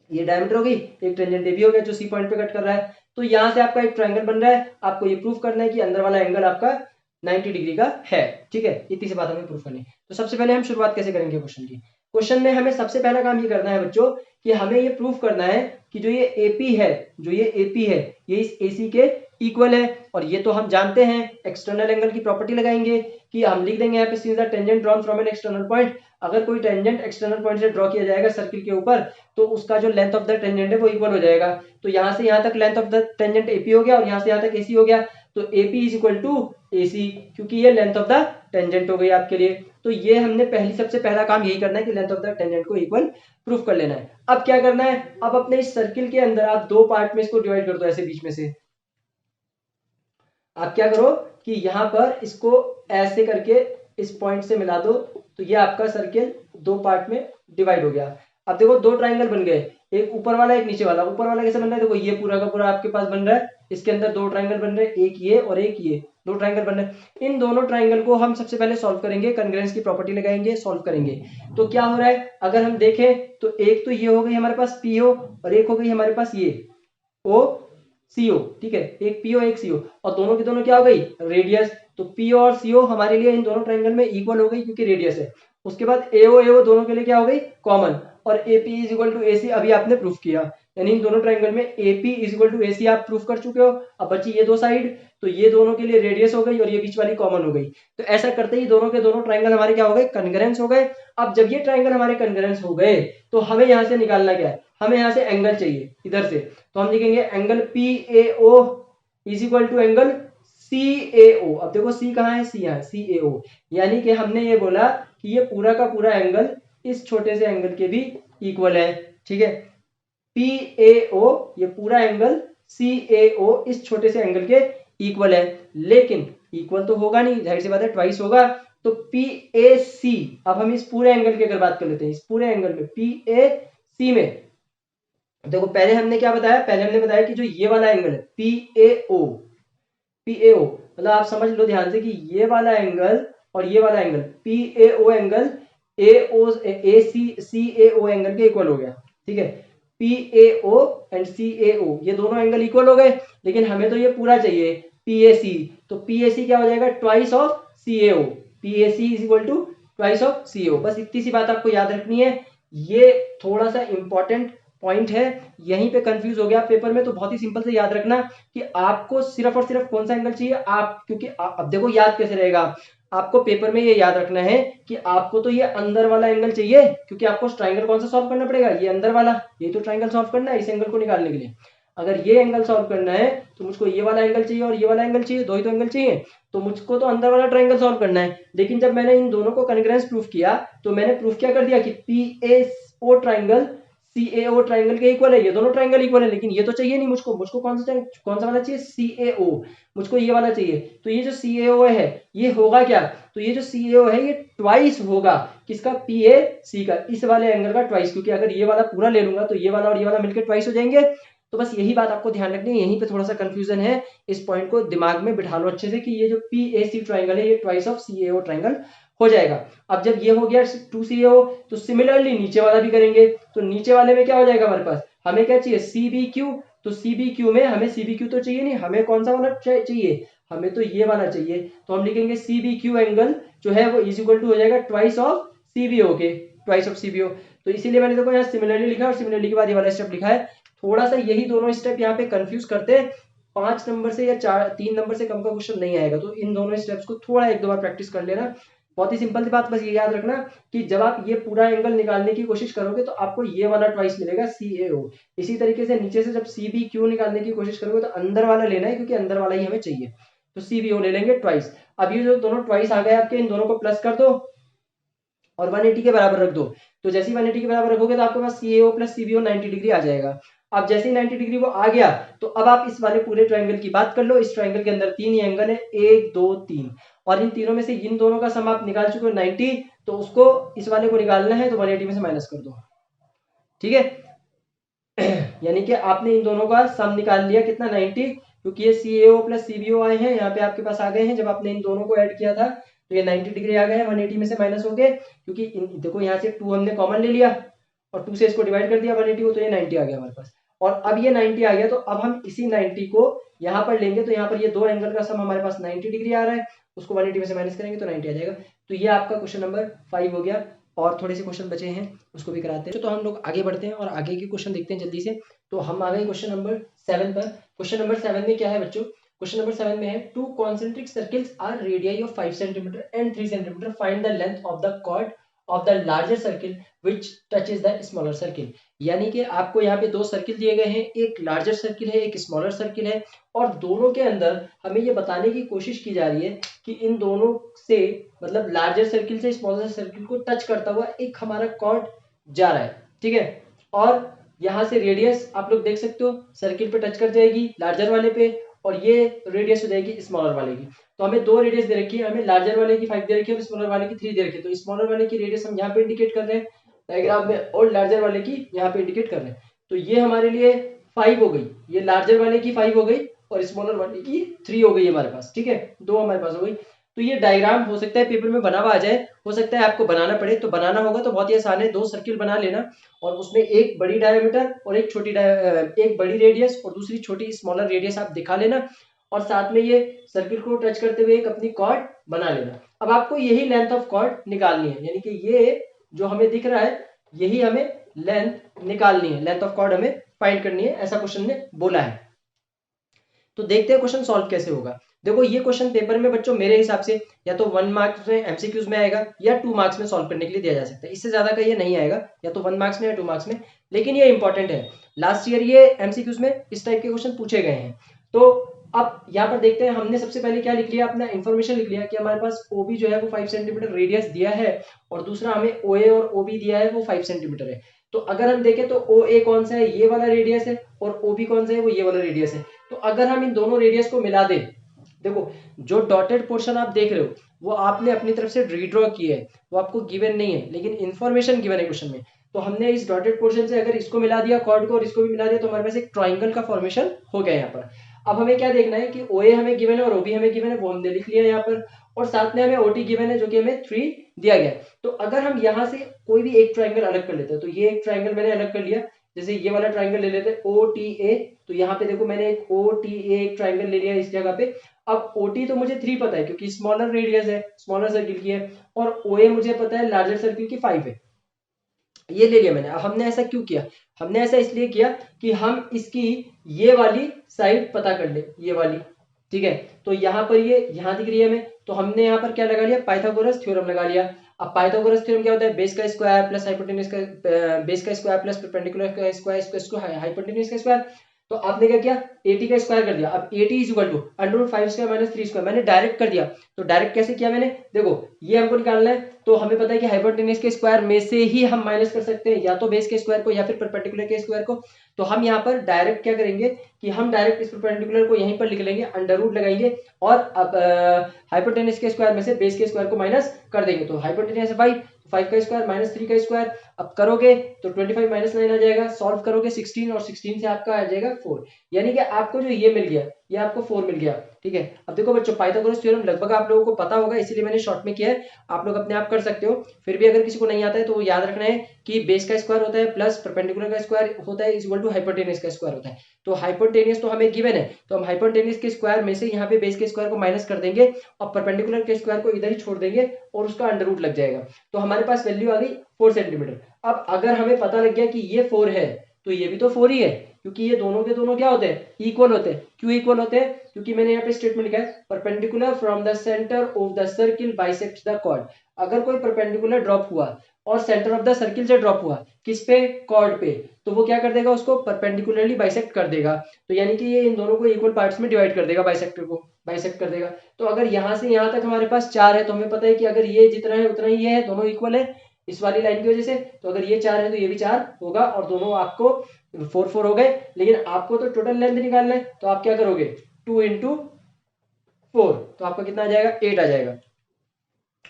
ये डायमीटर होगी, एक टेंजेंट AB हो गया जो C पॉइंट पे कट कर रहा है। तो यहां से आपका एक ट्रायंगल बन रहा है, आपको ये प्रूफ करना है कि अंदर वाला एंगल आपका 90 डिग्री का है, ठीक है। इतनी सी बात हमें प्रूफ करनी है। तो सबसे पहले हम शुरुआत कैसे करेंगे क्वेश्चन की। क्वेश्चन में हमें सबसे पहला काम ये करना है बच्चों कि हमें ये प्रूफ करना है कि जो ये AP है, जो ये AP है, ये इस AC के इक्वल है। और ये तो हम जानते हैं, एक्सटर्नल एंगल की प्रॉपर्टी लगाएंगे कि हम लिख देंगे यहाँ पे since the tangent drawn from an external point. अगर कोई टेंजेंट एक्सटर्नल पॉइंट से ड्रॉ किया जाएगा सर्किल के ऊपर, तो उसका जो लेंथ ऑफ द टेंजेंट है वो इक्वल हो जाएगा। तो यहाँ से यहाँ तक length of the tangent AP हो गया, और यहाँ से यहाँ तक AC हो गया। तो AP is equal to AC, क्योंकि ये लेंथ ऑफ द टेंजेंट हो गई आपके लिए। तो ये हमने सबसे पहला काम यही करना है कि लेंथ ऑफ द टेंजेंट को इक्वल प्रूफ कर लेना है। अब क्या करना है, अब अपने इस सर्किल के अंदर आप दो पार्ट में इसको डिवाइड कर दो, ऐसे बीच में से। आप क्या करो कि यहां पर इसको ऐसे करके इस पॉइंट से मिला दो, तो ये आपका सर्किल दो पार्ट में डिवाइड हो गया। अब देखो दो ट्राइंगल बन गए, एक ऊपर वाला एक नीचे वाला। ऊपर वाला कैसे बन रहा है, देखो ये पूरा का पूरा आपके पास बन रहा है, इसके अंदर दो ट्राइंगल बन रहे हैं, एक ये और एक ये, दो ट्राइंगल बन रहे हैं। इन दोनों ट्राइंगल को हम सबसे पहले सॉल्व करेंगे, कन्ग्रुएंस की प्रॉपर्टी लगाएंगे, सॉल्व करेंगे। तो क्या हो रहा है, अगर हम देखें तो एक तो ये हो गई हमारे पास PO, और एक हो गई हमारे पास ये OCO, ठीक है। एक PO एक CO, और दोनों की दोनों क्या हो गई, रेडियस। तो PO और CO हमारे लिए इन दोनों ट्राइंगल में इक्वल हो गई क्योंकि रेडियस है। उसके बाद AO दोनों के लिए क्या हो गई, कॉमन। और AP is equal to AC अभी आपने प्रूफ किया, यानी इन दोनों ट्राइंगल में AP is equal to AC आप प्रूफ कर चुके हो। अब बची ये दो साइड, तो ये दोनों के लिए रेडियस हो गई और ये बीच वाली कॉमन हो गई। तो ऐसा करते ही दोनों के दोनों ट्राइंगल हमारे क्या हो गए, कन्ग्रुएंस हो गए। अब जब ये ट्राइंगल हमारे कन्ग्रुएंस हो गए, तो हमें यहां से निकालना क्या है, हमें यहां से एंगल चाहिए इधर से। तो हम लिखेंगे angle PAO is equal to angle CAO। अब देखो C कहाँ है, C यहाँ है, CAO। यानी कि हमने ये बोला कि ये पूरा का पूरा एंगल इस छोटे से एंगल के भी इक्वल है, ठीक है। PAO ये पूरा एंगल CAO इस छोटे से एंगल के इक्वल है, लेकिन इक्वल तो होगा नहीं, जाहिर सी बात है ट्वाइस होगा। तो PAC, अब हम इस पूरे एंगल की अगर बात कर लेते हैं, इस पूरे एंगल में PAC में देखो पहले हमने क्या बताया, पहले हमने बताया कि जो ये वाला एंगल है PAO मतलब आप समझ लो ध्यान से कि ये वाला एंगल और ये वाला angle PAO angle CAO angle के इक्वल हो गया, ठीक है। PAO एंड CAO ये दोनों एंगल इक्वल हो गए, लेकिन हमें तो ये पूरा चाहिए PAC। तो PAC क्या हो जाएगा, twice of CAO। PAC is equal to twice of CAO। बस इतनी सी बात आपको याद रखनी है। ये थोड़ा सा इंपॉर्टेंट पॉइंट है, यहीं पे कंफ्यूज हो गया पेपर में। तो बहुत ही सिंपल से याद रखना कि आपको सिर्फ और सिर्फ कौन सा एंगल चाहिए आप, क्योंकि अब देखो याद कैसे रहेगा आपको पेपर में, ये याद रखना है कि आपको तो ये अंदर वाला एंगल चाहिए, क्योंकि आपको ट्राइंगल कौन सा सॉल्व करना पड़ेगा, ये अंदर वाला, ये तो ट्राइंगल सॉल्व करना है इस एंगल को निकालने के लिए। अगर ये एंगल सॉल्व करना है तो मुझको ये वाला एंगल चाहिए और ये वाला एंगल चाहिए, दो ही तो एंगल चाहिए, तो मुझको तो अंदर वाला ट्राइंगल सॉल्व करना है। लेकिन जब मैंने इन दोनों को कॉन्ग्रुएंस प्रूफ किया तो मैंने प्रूफ क्या कर दिया कि PAO ट्राइंगल CAO ट्राइंगल के इक्वल है, ये दोनों ट्राइंगल इक्वल है। लेकिन ये तो चाहिए नहीं मुझको, मुझको कौन सा वाला चाहिए, CAO, मुझको ये वाला चाहिए। तो ये जो CAO है ये होगा क्या, तो ये जो CAO है ये ट्वाइस होगा किसका, PAC का, इस वाले एंगल का ट्वाइस, क्योंकि अगर ये वाला पूरा ले लूंगा तो ये वाला और ये वाला मिलकर ट्वाइस हो जाएंगे। तो बस यही बात आपको ध्यान रखनी है, यहीं पे थोड़ा सा कंफ्यूजन है, इस पॉइंट को दिमाग में बिठा लो अच्छे से कि ये जो PAC ट्राइंगल है ये ट्वाइस ऑफ CAO ट्राइंगल हो जाएगा। अब जब ये हो गया 2CAO तो सिमिलरली नीचे वाला भी करेंगे, तो नीचे वाले में क्या हो जाएगा हमारे पास, हमें क्या चाहिए CBQ, तो CBQ में हमें CBQ तो चाहिए नहीं, हमें कौन सा वाला चाहिए, हमें तो ये वाला चाहिए। तो हम लिखेंगे CBQ एंगल जो है वो इज इक्वल टू हो जाएगा ट्वाइस ऑफ CBO के, ट्वाइस ऑफ CBO। तो इसीलिए मैंने देखो यहाँ सिमिलरली लिखा और सिमिलरली के बाद ये वाला स्टेप लिखा है। थोड़ा सा यही दोनों स्टेप यहाँ पे कंफ्यूज करते हैं, 5 नंबर से या 3 नंबर से कम का क्वेश्चन नहीं आएगा, तो इन दोनों स्टेप्स को थोड़ा एक दो बार प्रैक्टिस कर लेना। बहुत ही सिंपल सी बात, बस ये याद रखना कि जब आप ये पूरा एंगल निकालने की कोशिश करोगे तो आपको ये वाला ट्वाइस मिलेगा CAO। इसी तरीके से नीचे से जब CBQ निकालने की कोशिश करोगे तो अंदर वाला लेना है, क्योंकि अंदर वाला ही हमें चाहिए, तो CBO ले लेंगे ट्वाइस। अब ये जो दोनों ट्वाइस आ गए आपके, इन दोनों को प्लस कर दो और 180 के बराबर रख दो। तो जैसे ही 180 के बराबर रखोगे तो आपके पास CAO प्लस CBO 90 डिग्री आ जाएगा। अब जैसे ही 90 डिग्री वो आ गया तो अब आप इस वाले पूरे ट्रायंगल की बात कर लो। इस ट्रायंगल के अंदर 3 ही एंगल है, 1 2 3, और इन तीनों में से इन दोनों का सम आप निकाल चुके हो 90, तो उसको इस वाले को निकालना है तो 180 में से माइनस कर दो, ठीक है। यानी कि आपने इन दोनों का सम निकाल लिया कितना, 90, क्योंकि ये CAO प्लस CBO आए हैं, यहाँ पे आपके पास आ गए हैं। जब आपने इन दोनों को ऐड किया था तो ये 90 डिग्री आ गए हैं, 180 में से माइनस हो गए, क्योंकि देखो यहाँ से 2 हमने कॉमन ले लिया और 2 से इसको डिवाइड कर दिया 180 को, तो ये 90 आ गया हमारे पास। और अब ये 90 आ गया तो अब हम इसी 90 को यहाँ पर लेंगे, तो यहाँ पर ये दो एंगल का सम हमारे पास 90 डिग्री आ रहा है, उसको 180 में से माइनस करेंगे तो 90 आ जाएगा। तो ये आपका क्वेश्चन नंबर 5 हो गया, और थोड़े से क्वेश्चन बचे हैं उसको भी कराते हैं। तो हम लोग आगे बढ़ते हैं और आगे के क्वेश्चन देखते हैं जल्दी से। तो हम आ गए क्वेश्चन नंबर 7 पर। क्वेश्चन नंबर 7 में क्या है बच्चों, क्वेश्चन नंबर 7 में है 2 concentric circles are radii of 5 cm and 3 cm. Find the length of the chord of the larger circle which touches the smaller circle. यानी कि आपको यहाँ पे दो सर्किल दिए गए हैं, एक लार्जर सर्किल है एक स्मॉलर सर्किल है, और दोनों के अंदर हमें ये बताने की कोशिश की जा रही है कि इन दोनों से मतलब लार्जर सर्किल से स्मॉलर सर्किल को टच करता हुआ एक हमारा कॉर्ड जा रहा है, ठीक है। और यहाँ से रेडियस आप लोग देख सकते हो, सर्किल पे टच कर जाएगी लार्जर वाले पे, और ये रेडियस हो जाएगी स्मॉलर वाले की। तो हमें दो रेडियस दे रखी है, हमें लार्जर वाले की 5 दे रखी है और स्मॉलर वाले की 3 दे रखी है। तो स्मॉलर वाले की रेडियस हम यहाँ पे इंडिकेट कर रहे हैं डायग्राम में, और लार्जर वाले की यहाँ पे इंडिकेट कर रहे हैं। तो ये हमारे लिए 5 हो गई, ये लार्जर वाले की 5 हो गई और स्मॉलर वाले की 3 हो गई हमारे पास, ठीक है, दो हमारे पास हो गई। तो ये डायग्राम हो सकता है पेपर में बना हुआ आ जाए, हो सकता है आपको बनाना पड़े, तो बनाना होगा तो बहुत ही आसान है, दो सर्किल बना लेना और उसमें एक बड़ी डायमीटर और एक छोटी एक बड़ी रेडियस और दूसरी छोटी स्मॉलर रेडियस आप दिखा लेना, और साथ में ये सर्किल को टच करते हुए एक अपनी कॉर्ड बना लेना। अब आपको यही लेंथ ऑफ कॉर्ड निकालनी है, यानी कि ये जो हमें दिख रहा है यही हमें लेंथ निकालनी है, लेंथ ऑफ कॉर्ड हमें फाइंड करनी है, ऐसा क्वेश्चन ने बोला है। तो देखते हैं क्वेश्चन सॉल्व कैसे होगा। देखो ये क्वेश्चन पेपर में बच्चों मेरे हिसाब से या तो 1 मार्क्स में एमसीक्यूज में आएगा या 2 मार्क्स में सॉल्व करने के लिए दिया जा सकता है, इससे ज्यादा का ये नहीं आएगा, या तो 1 मार्क्स में या 2 मार्क्स में, लेकिन ये इंपॉर्टेंट है। लास्ट ईयर ये एमसीक्यूज में इस टाइप के क्वेश्चन पूछे गए हैं। तो अब यहाँ पर देखते हैं, हमने सबसे पहले क्या लिख लिया, अपना इन्फॉर्मेशन लिख लिया कि हमारे पास ओबी जो है वो 5 सेंटीमीटर रेडियस दिया है, और दूसरा हमें ओए और ओबी दिया है वो 5 सेंटीमीटर है। तो अगर हम देखें तो ओ ए कौन सा है, ये वाला रेडियस है, और ओ बी कौन सा है, वो ये वाला रेडियस है। तो अगर हम इन दोनों रेडियस को मिला दें, देखो जो डॉटेड पोर्शन आप देख रहे हो वो आपने अपनी तरफ से रीड्रॉ किया है, वो आपको गिवन नहीं है, लेकिन इन्फॉर्मेशन गिवन है क्वेश्चन में। तो हमने इस डॉटेड पोर्शन से अगर इसको मिला दिया कॉर्ड को और इसको भी मिला दिया, तो हमारे पास एक ट्राइंगल का फॉर्मेशन हो गया यहाँ पर। अब हमें क्या देखना है कि OA हमें गिवन है और OB हमें गिवन है, वो हमने लिख लिया यहाँ पर, और साथ में हमें OT गिवन है जो कि हमें 3 दिया गया है। तो अगर हम यहाँ से कोई भी एक ट्राइंगल अलग कर लेते हैं, तो ये एक ट्राइंगल मैंने अलग कर लिया, जैसे ये वाला ट्राइंगल ले लेते हैं OTA, तो यहाँ पे देखो मैंने एक OTA एक ट्राइंगल ले लिया इस जगह पे। अब OT तो मुझे 3 पता है क्योंकि स्मॉलर रेडियस है, स्मॉलर सर्किल की है, और OA मुझे पता है लार्जर सर्किल की 5 है, ये ले लिया मैंने। अब हमने ऐसा क्यों किया, हमने ऐसा इसलिए किया कि हम इसकी ये वाली साइड पता कर ले, ये वाली, ठीक है। तो यहाँ पर ये यहाँ दिख रही है हमें, तो हमने यहाँ पर क्या लगा लिया, पाइथागोरस थ्योरम लगा लिया। अब पाइथागोरस थ्योरम क्या होता है, बेस का स्क्वायर प्लस हाइपोटेन्यूज का बेस का स्क्वायर प्लस परपेंडिकुलर का स्क्वायर हाइपोटेन्यूज का स्क्वायर। तो आपने क्या किया, 80 का स्क्वायर कर दिया। अब 80 is equal to under 5 square minus 3 square, मैंने डायरेक्ट कर दिया। तो डायरेक्ट कैसे किया मैंने, देखो ये हमको निकालना है, तो हमें पता है कि हाइपोटेन्यूज के स्क्वायर में से ही हम माइनस कर सकते हैं या तो बेस के स्क्वायर को या फिर परपेंडिकुलर के स्क्वायर को। तो हम यहाँ पर डायरेक्ट क्या करेंगे कि हम डायरेक्ट इस परपेंडिकुलर को यहीं पर लिख लेंगे, अंडर रूट लगाएंगे और अब हाइपोटेन्यूज के स्क्वायर में से बेस के स्क्वायर को माइनस कर देंगे। तो हाइपोटेन्यूज है 5 का स्क्वायर माइनस 3 का स्क्वायर, अब करोगे तो 25 माइनस 9 आ जाएगा, सॉल्व करोगे 16 और 16 से आपका आ जाएगा 4, यानी कि आपको जो ये मिल गया ये आपको 4 मिल गया, ठीक है। अब देखो बच्चों पाइथागोरस थ्योरम लगभग आप लोगों को पता होगा, इसीलिए मैंने शॉर्ट में किया है, आप लोग अपने आप कर सकते हो। फिर भी अगर किसी को नहीं आता है तो याद रखना है कि बेस का स्क्वायर होता है प्लस परपेंडिकुलर का स्क्वायर होता है इज इक्वल टू हाइपोटेन्यूज का स्क्वायर होता है। तो हाइपोटेन्यूज तो हमें गिवन है, तो हम हाइपोटेन्यूज के स्क्वायर में से यहाँ पे बेस के स्क्वायर को माइनस कर देंगे और परपेंडिकुलर के स्क्वायर को इधर ही छोड़ देंगे और उसका अंडर रूट लग जाएगा। तो हमारे पास वैल्यू आ गई 4 सेंटीमीटर। अब अगर हमें पता लग गया कि ये 4 है तो ये भी तो 4 ही है, क्योंकि ये दोनों के दोनों क्या होते हैं, इक्वल होते हैं। क्यों इक्वल होते हैं, क्योंकि मैंने यहाँ पे स्टेटमेंट लिखा है perpendicular from the centre of the circle bisects the chord. अगर कोई परपेंडिकुलर ड्रॉप हुआ और सेंटर ऑफ द सर्किल से ड्रॉप हुआ किस पे, कॉर्ड पे, तो वो क्या कर देगा, उसको परपेंडिकुलरली बाइसेक्ट कर देगा। तो यानी कि ये इन दोनों को इक्वल पार्ट्स में डिवाइड कर देगा, बाइसेक्टर को बाइसेक्ट कर देगा। तो अगर यहाँ से यहाँ तक हमारे पास 4 है तो हमें पता है कि अगर ये जितना है उतना ही ये है, दोनों इक्वल है इस वाली लाइन की वजह से। तो अगर ये 4 है तो ये भी 4 होगा और दोनों आपको 4 हो गए। लेकिन आपको तो टोटल लेंथ निकालना है, तो आप क्या करोगे 2 इंटू 4, तो आपका कितना आ जाएगा 8 आ जाएगा,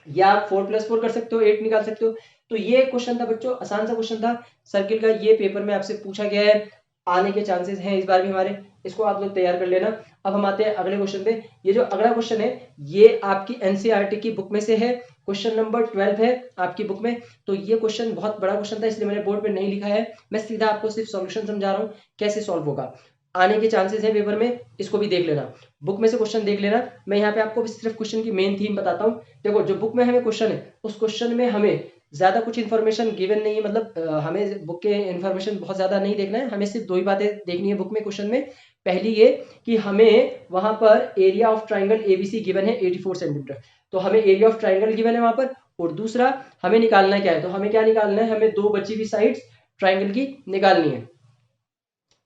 या आप 4 + 4 कर सकते हो 8 निकाल सकते हो। तो ये क्वेश्चन था बच्चों, आसान सा क्वेश्चन था सर्किल का, ये पेपर में आपसे पूछा गया है, आने के चांसेस हैं इस बार भी हमारे, इसको आप लोग तैयार कर लेना। अब हम आते हैं अगले क्वेश्चन पे। ये जो अगला क्वेश्चन है ये आपकी एनसीईआरटी की बुक में से है, क्वेश्चन नंबर 12 है आपकी बुक में। तो ये क्वेश्चन बहुत बड़ा क्वेश्चन था इसलिए मैंने बोर्ड पे नहीं लिखा है, मैं सीधा आपको सिर्फ सॉल्यूशन समझा रहा हूँ कैसे सॉल्व होगा। आने के चांसेस है पेपर में, इसको भी देख लेना, बुक में से क्वेश्चन देख लेना। मैं यहाँ पे आपको सिर्फ क्वेश्चन की मेन थीम बताता हूँ। देखो जो बुक में हमें क्वेश्चन है उस क्वेश्चन में हमें ज्यादा कुछ इन्फॉर्मेशन गिवन नहीं है, मतलब हमें बुक के इन्फॉर्मेशन बहुत ज्यादा नहीं देखना है, हमें सिर्फ 2 ही बातें देखनी है बुक में क्वेश्चन में। पहली ये कि हमें वहां पर area of triangle ABC given है 84 सेंटीमीटर, तो हमें एरिया ऑफ ट्राइंगल गिवन है वहां पर। और दूसरा हमें निकालना क्या है, तो हमें क्या निकालना है, हमें 2 बची हुई साइड्स ट्राइंगल की निकालनी है।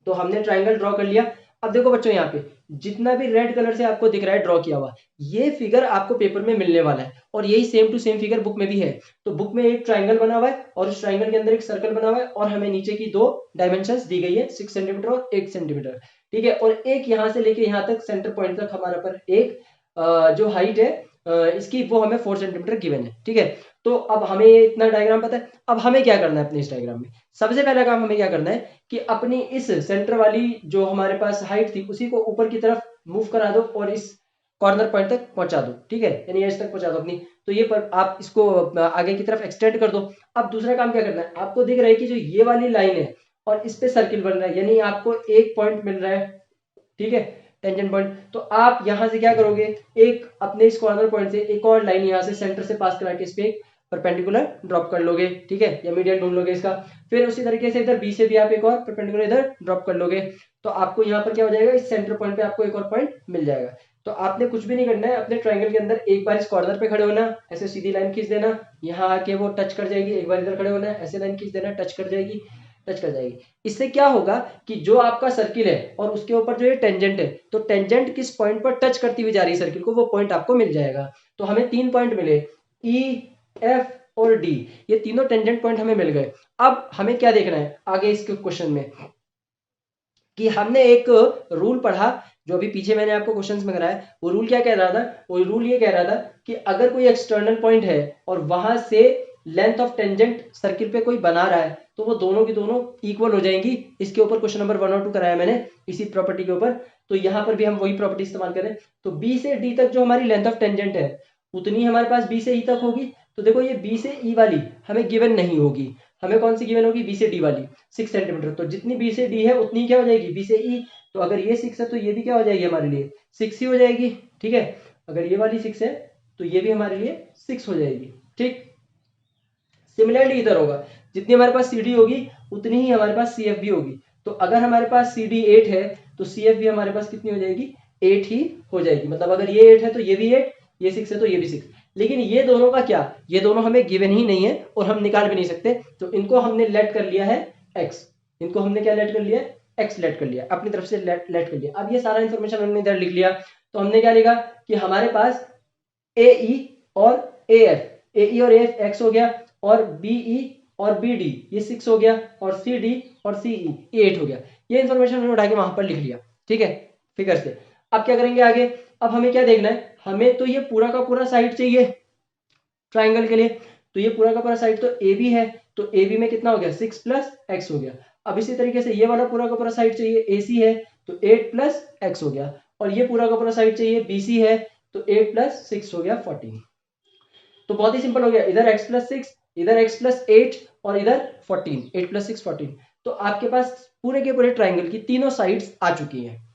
तो हमने ट्राइंगल ड्रॉ कर लिया। अब देखो बच्चों यहाँ पे जितना भी रेड कलर से आपको दिख रहा है ड्रॉ किया हुआ, ये फिगर आपको पेपर में मिलने वाला है और यही same to same figure book में भी है। तो बुक में एक ट्राइंगल बना हुआ है और उस ट्राइंगल के अंदर एक सर्कल बना हुआ है और हमें नीचे की 2 डायमेंशंस दी गई है 6 सेंटीमीटर और 8 सेंटीमीटर, ठीक है। और एक यहाँ से लेके यहाँ तक सेंटर पॉइंट तक हमारा पर एक जो हाइट है इसकी वो हमें 4 सेंटीमीटर गिवन है, ठीक है। तो अब हमें ये इतना डायग्राम पता है। अब हमें क्या करना है अपने इस डायग्राम में, सबसे पहला काम हमें क्या करना है कि अपनी इस सेंटर वाली जो हमारे पास हाइट थी उसी को ऊपर की तरफ मूव करा दो और इस कॉर्नर पॉइंट तक पहुंचा दो, ठीक है, यानी एज तक पहुंचा दो अपनी। तो ये पर आप इसको आगे की तरफ एक्सटेंड कर दो। अब दूसरा काम क्या करना है, आपको दिख रहा है कि जो ये वाली लाइन है और इस पे सर्किल बन रहा है, यानी आपको एक पॉइंट मिल रहा है, ठीक है, टेंजेंट पॉइंट। तो आप यहां से क्या करोगे, एक अपने इस कॉर्नर पॉइंट से एक और लाइन यहां से सेंटर से पास करा के इस पे एक परपेंडिकुलर ड्रॉप कर लोगे, ठीक है, या मीडियन ढूंढ लोगे इसका। फिर उसी तरीके से इधर बी से भी आप एक और परपेंडिकुलर इधर ड्रॉप कर लोगे। तो आपको यहाँ पर क्या हो जाएगा, इस सेंटर पॉइंट पे आपको एक और पॉइंट मिल जाएगा। तो आपने कुछ भी नहीं करना है, अपने ट्राइंगल के अंदर एक बार इस कॉर्नर पे खड़े होना, ऐसे सीधी लाइन खींच देना, यहाँ आके वो टच कर जाएगी, एक बार इधर खड़े होना है, ऐसे लाइन खींच देना, टच कर जाएगी, टच कर जाएगी। इससे क्या होगा कि जो आपका सर्किल है और उसके ऊपर जो ये टेंजेंट है, तो टेंजेंट किस पॉइंट पर टच करती हुई जा रही है सर्किल को, वो पॉइंट आपको मिल जाएगा। तो हमें 3 पॉइंट मिले, ई, एफ और डी, ये तीनों टेंजेंट पॉइंट हमें मिल गए। अब हमें क्या देखना है आगे इसके क्वेश्चन में, कि हमने एक रूल पढ़ा जो अभी पीछे मैंने आपको क्वेश्चंस में कराया। वो रूल क्या कह रहा था, वो रूल ये कह रहा था कि अगर कोई एक्सटर्नल पॉइंट है और वहां से लेंथ ऑफ टेंजेंट सर्किल पे कोई बना रहा है तो वो दोनों की दोनों इक्वल हो जाएंगी। इसके ऊपर क्वेश्चन नंबर 1 और 2 कराया मैंने इसी प्रॉपर्टी के ऊपर। तो यहाँ पर भी हम वही प्रॉपर्टी इस्तेमाल करें। तो बी से डी तक जो हमारी लेंथ ऑफ टेंजेंट है उतनी हमारे पास बी से ई तक होगी। तो देखो ये बी से ई वाली हमें गिवन नहीं होगी, हमें कौन सी गिवन होगी, बी से डी वाली 6 सेंटीमीटर। तो जितनी बी से डी है उतनी क्या हो जाएगी बी से ई। तो अगर ये 6 है तो ये भी क्या हो जाएगी हमारे लिए 6 ही हो जाएगी, ठीक है। अगर ये वाली 6 है तो ये भी हमारे लिए 6 हो जाएगी, ठीक। सिमिलरली इधर होगा, जितनी हमारे पास CD होगी उतनी ही हमारे पास CF भी होगी। तो अगर हमारे पास CD 8 है तो CF भी हमारे पास कितनी हो जाएगी, 8 ही हो जाएगी। मतलब अगर ये 8 है तो ये भी 8, ये 6 है तो ये भी 6। लेकिन ये दोनों का क्या, ये दोनों हमें गिवन ही नहीं है और हम निकाल भी नहीं सकते, तो इनको हमने लेट कर लिया है x, इनको हमने क्या लेट कर लिया है, x लेट कर लिया, अपनी तरफ से लेट कर लिया। अब ये सारा इंफॉर्मेशन हमने इधर लिख लिया, तो हमने क्या लिखा कि हमारे पास AE और AF, AE और AF x हो गया, और BE और BD ये 6 हो गया, और CD और CE ये 8 हो गया। ये इंफॉर्मेशन हमने उठा के वहां पर लिख लिया, ठीक है, फिगर से। अब क्या करेंगे आगे, अब हमें क्या देखना है, हमें तो ये पूरा का पूरा साइड चाहिए ट्राइंगल के लिए, तो ये पूरा का पूरा साइड तो AB है, तो AB में कितना हो गया, 6 प्लस x हो गया। अब इसी तरीके से ये वाला पूरा का पूरा साइड चाहिए AC है, तो 8 प्लस x हो गया, और ये पूरा का पूरा साइड चाहिए BC है, तो 8 प्लस 6 हो गया 14। तो बहुत ही सिंपल हो गया, इधर x प्लस 6, इधर x प्लस 8 और इधर 14, 8 प्लस 6 14। तो आपके पास पूरे के पूरे ट्राइंगल की तीनों साइड्स आ चुकी हैं।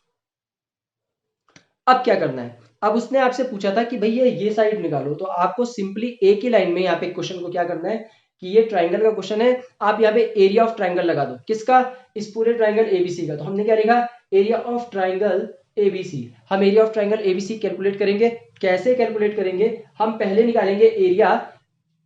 अब क्या करना है, अब उसने आपसे पूछा था कि भैया ये साइड निकालो, तो आपको सिंपली एक ही लाइन में यहाँ पे क्वेश्चन को क्या करना है कि ये ट्राइंगल का क्वेश्चन है, आप यहाँ पे एरिया ऑफ ट्राइंगल लगा दो, किसका, इस पूरे ट्राइंगल एबीसी का। तो हमने क्या लिखा, एरिया ऑफ ट्राइंगल एबीसी। हम area of triangle ABC calculate करेंगे, कैसे कैलकुलेट करेंगे, हम पहले निकालेंगे एरिया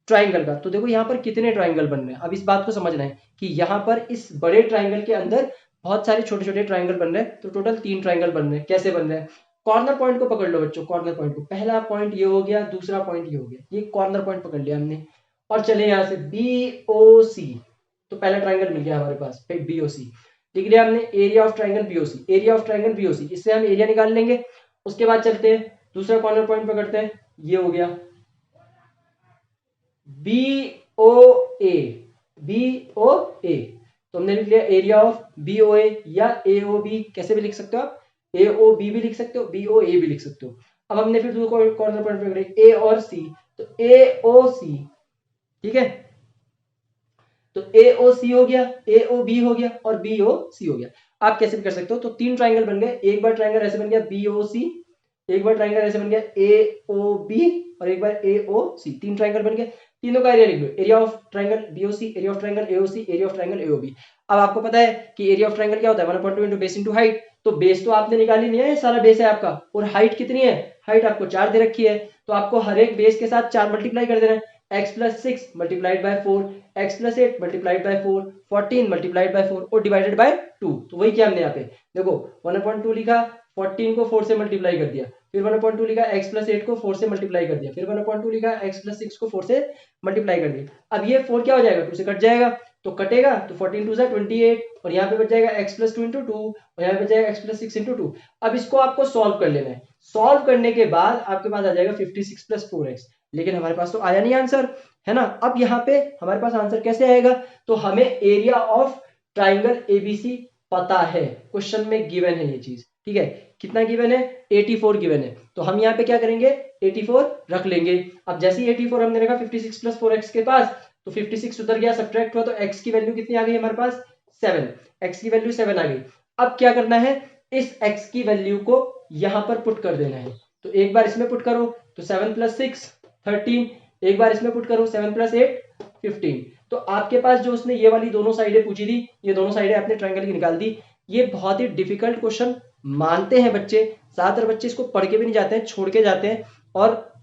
ट्राइंगल का। तो देखो यहाँ पर कितने ट्राइंगल बन रहे हैं, अब इस बात को समझना है कि यहाँ पर इस बड़े ट्राइंगल के अंदर बहुत सारे छोटे छोटे ट्राइंगल बन रहे हैं, तो टोटल 3 ट्राइंगल बन रहे हैं। कैसे बन रहे हैं, कॉर्नर पॉइंट को पकड़ लो बच्चों, कॉर्नर पॉइंट को, पहला पॉइंट ये हो गया, दूसरा पॉइंट ये हो गया, ये कॉर्नर पॉइंट पकड़ लिया हमने, और चले यहाँ से BOC, तो पहला ट्राइंगल मिल गया हमारे पास, फिर BOC लिख लिया हमने, area of triangle BOC, area of triangle BOC, इससे हम एरिया निकाल लेंगे। उसके बाद चलते हैं दूसरा कॉर्नर पॉइंट पकड़ते हैं, ये हो गया BOA, BOA, तो हमने लिख लिया एरिया ऑफ BOA या AOB, कैसे भी लिख सकते हो आप, AOB भी लिख सकते हो, BOA भी लिख सकते हो। अब हमने फिर दूसरा कॉर्नर पॉइंट पकड़े A और C, तो AOC, ठीक है, तो AOC हो गया, AOB हो गया और BOC हो गया। आप कैसे भी कर सकते हो, तो 3 ट्राइंगल बन गए, एक बार ट्राइंगल ऐसे बन गया BOC, एक बार ट्राइंगल ऐसे बन गया AOB और एक बार AOC, 3 ट्राइंगल बन गए। तीनों का एरिया लिख लो, area of triangle BOC, area of triangle AOC, area of triangle AOB। अब आपको पता है कि एरिया ऑफ ट्राइंगल क्या होता है, 1/2 इनटू बेस इनटू हाइट। तो बेस तो आपने निकाली नहीं है, सारा बेस है आपका, और हाइट कितनी है, हाइट आपको 4 दे रखी है, तो आपको हर एक बेस के साथ 4 मल्टीप्लाई कर देना है। x plus 6 multiplied by 4, x plus 8 multiplied by 4, 14 multiplied by 4 और डिवाइडेड बाय 2। तो वही किया हमने यहाँ पे, देखो 1/2 लिखा, 14 को 4 से मल्टीप्लाई कर दिया, फिर 1/2 लिखा, x प्लस 8 को 4 से मल्टीप्लाई कर दिया, फिर 1/2 लिखा, x प्लस 6 को 4 से मल्टीप्लाई कर दिया। अब ये 4 क्या हो जाएगा, 2 से कट जाएगा, तो कटेगा तो 14 2 जा 28, और यहाँ पे बच जाएगा x प्लस 2 इंटू 2, और यहाँ पे बच जाएगा x प्लस 6 इंटू 2। अब इसको आपको सॉल्व कर लेना है, सॉल्व करने के बाद आपके पास आ जाएगा 56 प्लस 4x, लेकिन हमारे पास तो आया नहीं आंसर, है ना। अब यहाँ पे हमारे पास आंसर कैसे आएगा, तो हमें एरिया ऑफ ट्राइंगल एबीसी पता है, क्वेश्चन में गिवन है ये चीज, ठीक है। कितना गिवन है, 84 गिवन है, तो हम यहाँ पे क्या करेंगे, 84 रख लेंगे। अब जैसे ही 84 हमने रखा 56 प्लस 4x के पास, तो 56 उधर गया, सब्ट्रैक्ट हुआ, तो x की वैल्यू कितनी आ गई हमारे पास, 7, x की वैल्यू 7 आ गई। अब क्या करना है, इस x की वैल्यू को यहां पर पुट कर देना है, तो एक बार इसमें पुट करो तो 7 प्लस 6 13, एक बार इसमें पुट करो 7 प्लस 8 15। तो आपके पास जो उसने ये वाली दोनों साइडें पूछी थी, ये दोनों साइडें आपने ट्रायंगल की निकाल दी। ये बहुत ही डिफिकल्ट क्वेश्चन मानते हैं बच्चे, ज्यादातर बच्चे इसको पढ़ के भी नहीं जाते हैं, छोड़ के जाते हैं, और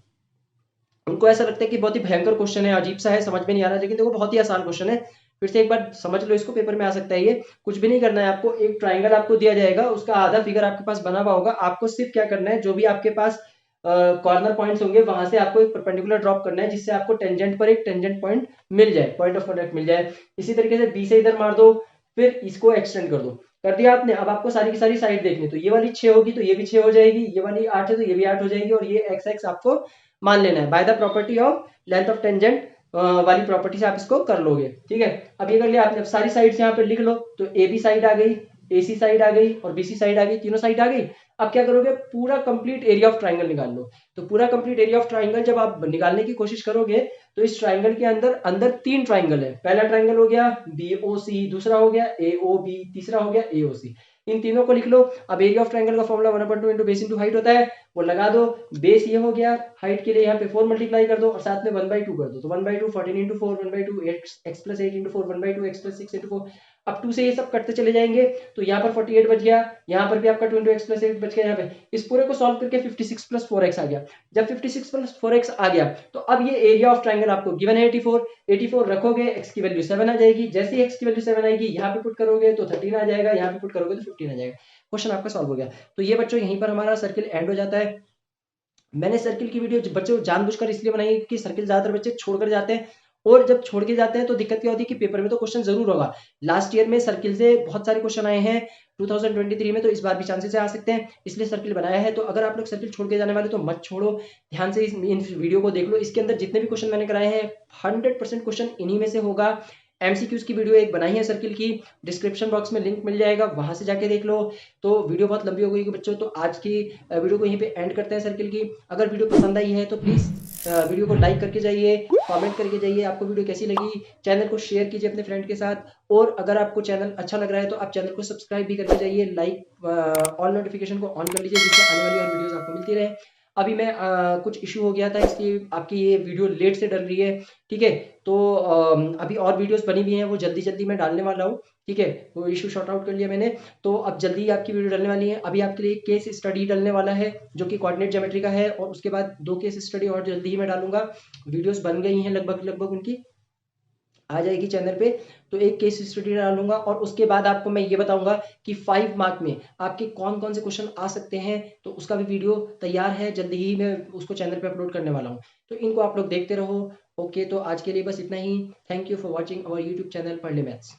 उनको ऐसा लगता है कि बहुत ही भयंकर क्वेश्चन है, अजीब सा है, समझ में नहीं आ रहा, लेकिन देखो बहुत ही आसान क्वेश्चन है। फिर से एक बार समझ लो इसको, पेपर में आ सकता है ये। कुछ भी नहीं करना है आपको, एक ट्राइंगल आपको दिया जाएगा, उसका आधा फिगर आपके पास बना हुआ होगा, आपको सिर्फ क्या करना है, जो भी आपके पास कॉर्नर पॉइंट्स होंगे वहां से आपको एक परपेंडिकुलर ड्रॉप करना है, जिससे आपको टेंजेंट पर एक टेंजेंट पॉइंट मिल जाए, पॉइंट ऑफ कॉन्टैक्ट मिल जाए। इसी तरीके से बी से इधर मार दो, फिर इसको एक्सटेंड कर दो, कर दिया आपने। अब आपको सारी की सारी साइड देखनी, तो ये वाली 6 होगी तो ये भी 6 हो जाएगी, ये वाली 8 है तो ये भी 8 हो जाएगी, और ये एक्स एक्स आपको मान लेना है by the property of length of tangent वाली प्रॉपर्टी से आप इसको कर लोगे, ठीक है। अब ये कर लिया आपने, अब सारी साइड्स यहाँ पे लिख लो, तो ए बी साइड आ गई, AC साइड आ गई और BC साइड आ गई, तीनों साइड आ गई। अब क्या करोगे, पूरा कंप्लीट एरिया ऑफ ट्राइंगल निकाल लो। तो पूरा कंप्लीट एरिया ऑफ ट्राइंगल जब आप निकालने की कोशिश करोगे, तो इस ट्राइंगल के अंदर अंदर 3 ट्राइंगल है। पहला ट्राइंगल हो गया BOC, दूसरा हो गया AOB, तीसरा हो गया AOC। इन तीनों को लिख लो। अब एरिया ऑफ ट्रायंगल का formula 1/2 into base into height होता है, वो लगा दो। बेस ये हो गया, हाइट के लिए यहाँ पे 4 मल्टीप्लाई कर दो और साथ में 1/2 कर दो, तो 1/2 14 into 4 1/2 x plus 8 into 4 1/2 x plus 6 into 4। अब 2 से ये सब कटते चले जाएंगे, तो यहाँ पर 48 बच गया, यहाँ पर भी आपका 2 इंटू एक्स प्लस 8 बच गया। यहाँ पे इस पूरे को सॉल्व करके 56 प्लस 4x आ गया। जब 56 प्लस 4x आ गया तो अब ये एरिया ऑफ ट्रायंगल आपको गिवन है 84 रखोगे, x की वैल्यू 7 आ जाएगी। जैसे ही x की वैल्यू 7 आएगी यहाँ पे पुट करोगे तो 13 आ जाएगा, यहाँ पे पुट करोगे तो 15 आ जाएगा। क्वेश्चन आपका सॉल्व हो गया। तो ये बच्चों यहीं पर हमारा सर्किल एंड हो जाता है। मैंने सर्किल की वीडियो बच्चों जानबूझकर इसलिए बनाई कि सर्किल ज्यादातर बच्चे छोड़कर जाते हैं, और जब छोड़ के जाते हैं तो दिक्कत क्या होती है कि पेपर में तो क्वेश्चन जरूर होगा। लास्ट ईयर में सर्किल से बहुत सारे क्वेश्चन आए हैं 2023 में, तो इस बार भी चांसेस आ सकते हैं, इसलिए सर्किल बनाया है। तो अगर आप लोग सर्किल छोड़ के जाने वाले तो मत छोड़ो, ध्यान से इन वीडियो को देख लो। इसके अंदर जितने भी क्वेश्चन मैंने कराए हैं 100% क्वेश्चन इन्हीं में से होगा। एमसीक्यूज की वीडियो एक बनाई है सर्किल की, डिस्क्रिप्शन बॉक्स में लिंक मिल जाएगा, वहां से जाके देख लो। तो वीडियो बहुत लंबी हो गई बच्चों, तो आज की वीडियो को यहीं पे एंड करते हैं सर्किल की। अगर वीडियो पसंद आई है तो प्लीज वीडियो को लाइक करके जाइए, कमेंट करके जाइए आपको वीडियो कैसी लगी। चैनल को शेयर कीजिए अपने फ्रेंड के साथ, और अगर आपको चैनल अच्छा लग रहा है तो आप चैनल को सब्सक्राइब भी करके जाइए, लाइक ऑल नोटिफिकेशन को ऑन कर लीजिए, जिससे आने वाली और वीडियोस आपको मिलती रहे। अभी मैं कुछ इशू हो गया था, इसलिए आपकी ये वीडियो लेट से डल रही है, ठीक है। तो अभी और वीडियोस बनी हुई हैं, वो जल्दी जल्दी मैं डालने वाला हूँ, ठीक है। वो इशू शॉर्ट आउट कर लिया मैंने, तो अब जल्दी आपकी वीडियो डलने वाली है। अभी आपके लिए एक केस स्टडी डलने वाला है जो कि कोऑर्डिनेट ज्योमेट्री का है, और उसके बाद 2 केस स्टडी और जल्दी ही मैं डालूंगा। वीडियोस बन गई हैं लगभग उनकी आ जाएगी चैनल पे। तो एक केस स्टडी डालूंगा, और उसके बाद आपको मैं ये बताऊंगा कि 5 मार्क में आपके कौन कौन से क्वेश्चन आ सकते हैं, तो उसका भी वीडियो तैयार है, जल्दी ही मैं उसको चैनल पे अपलोड करने वाला हूँ। तो इनको आप लोग देखते रहो। ओके, तो आज के लिए बस इतना ही। Thank you for watching our YouTube channel पढ़ ले मैथ्स।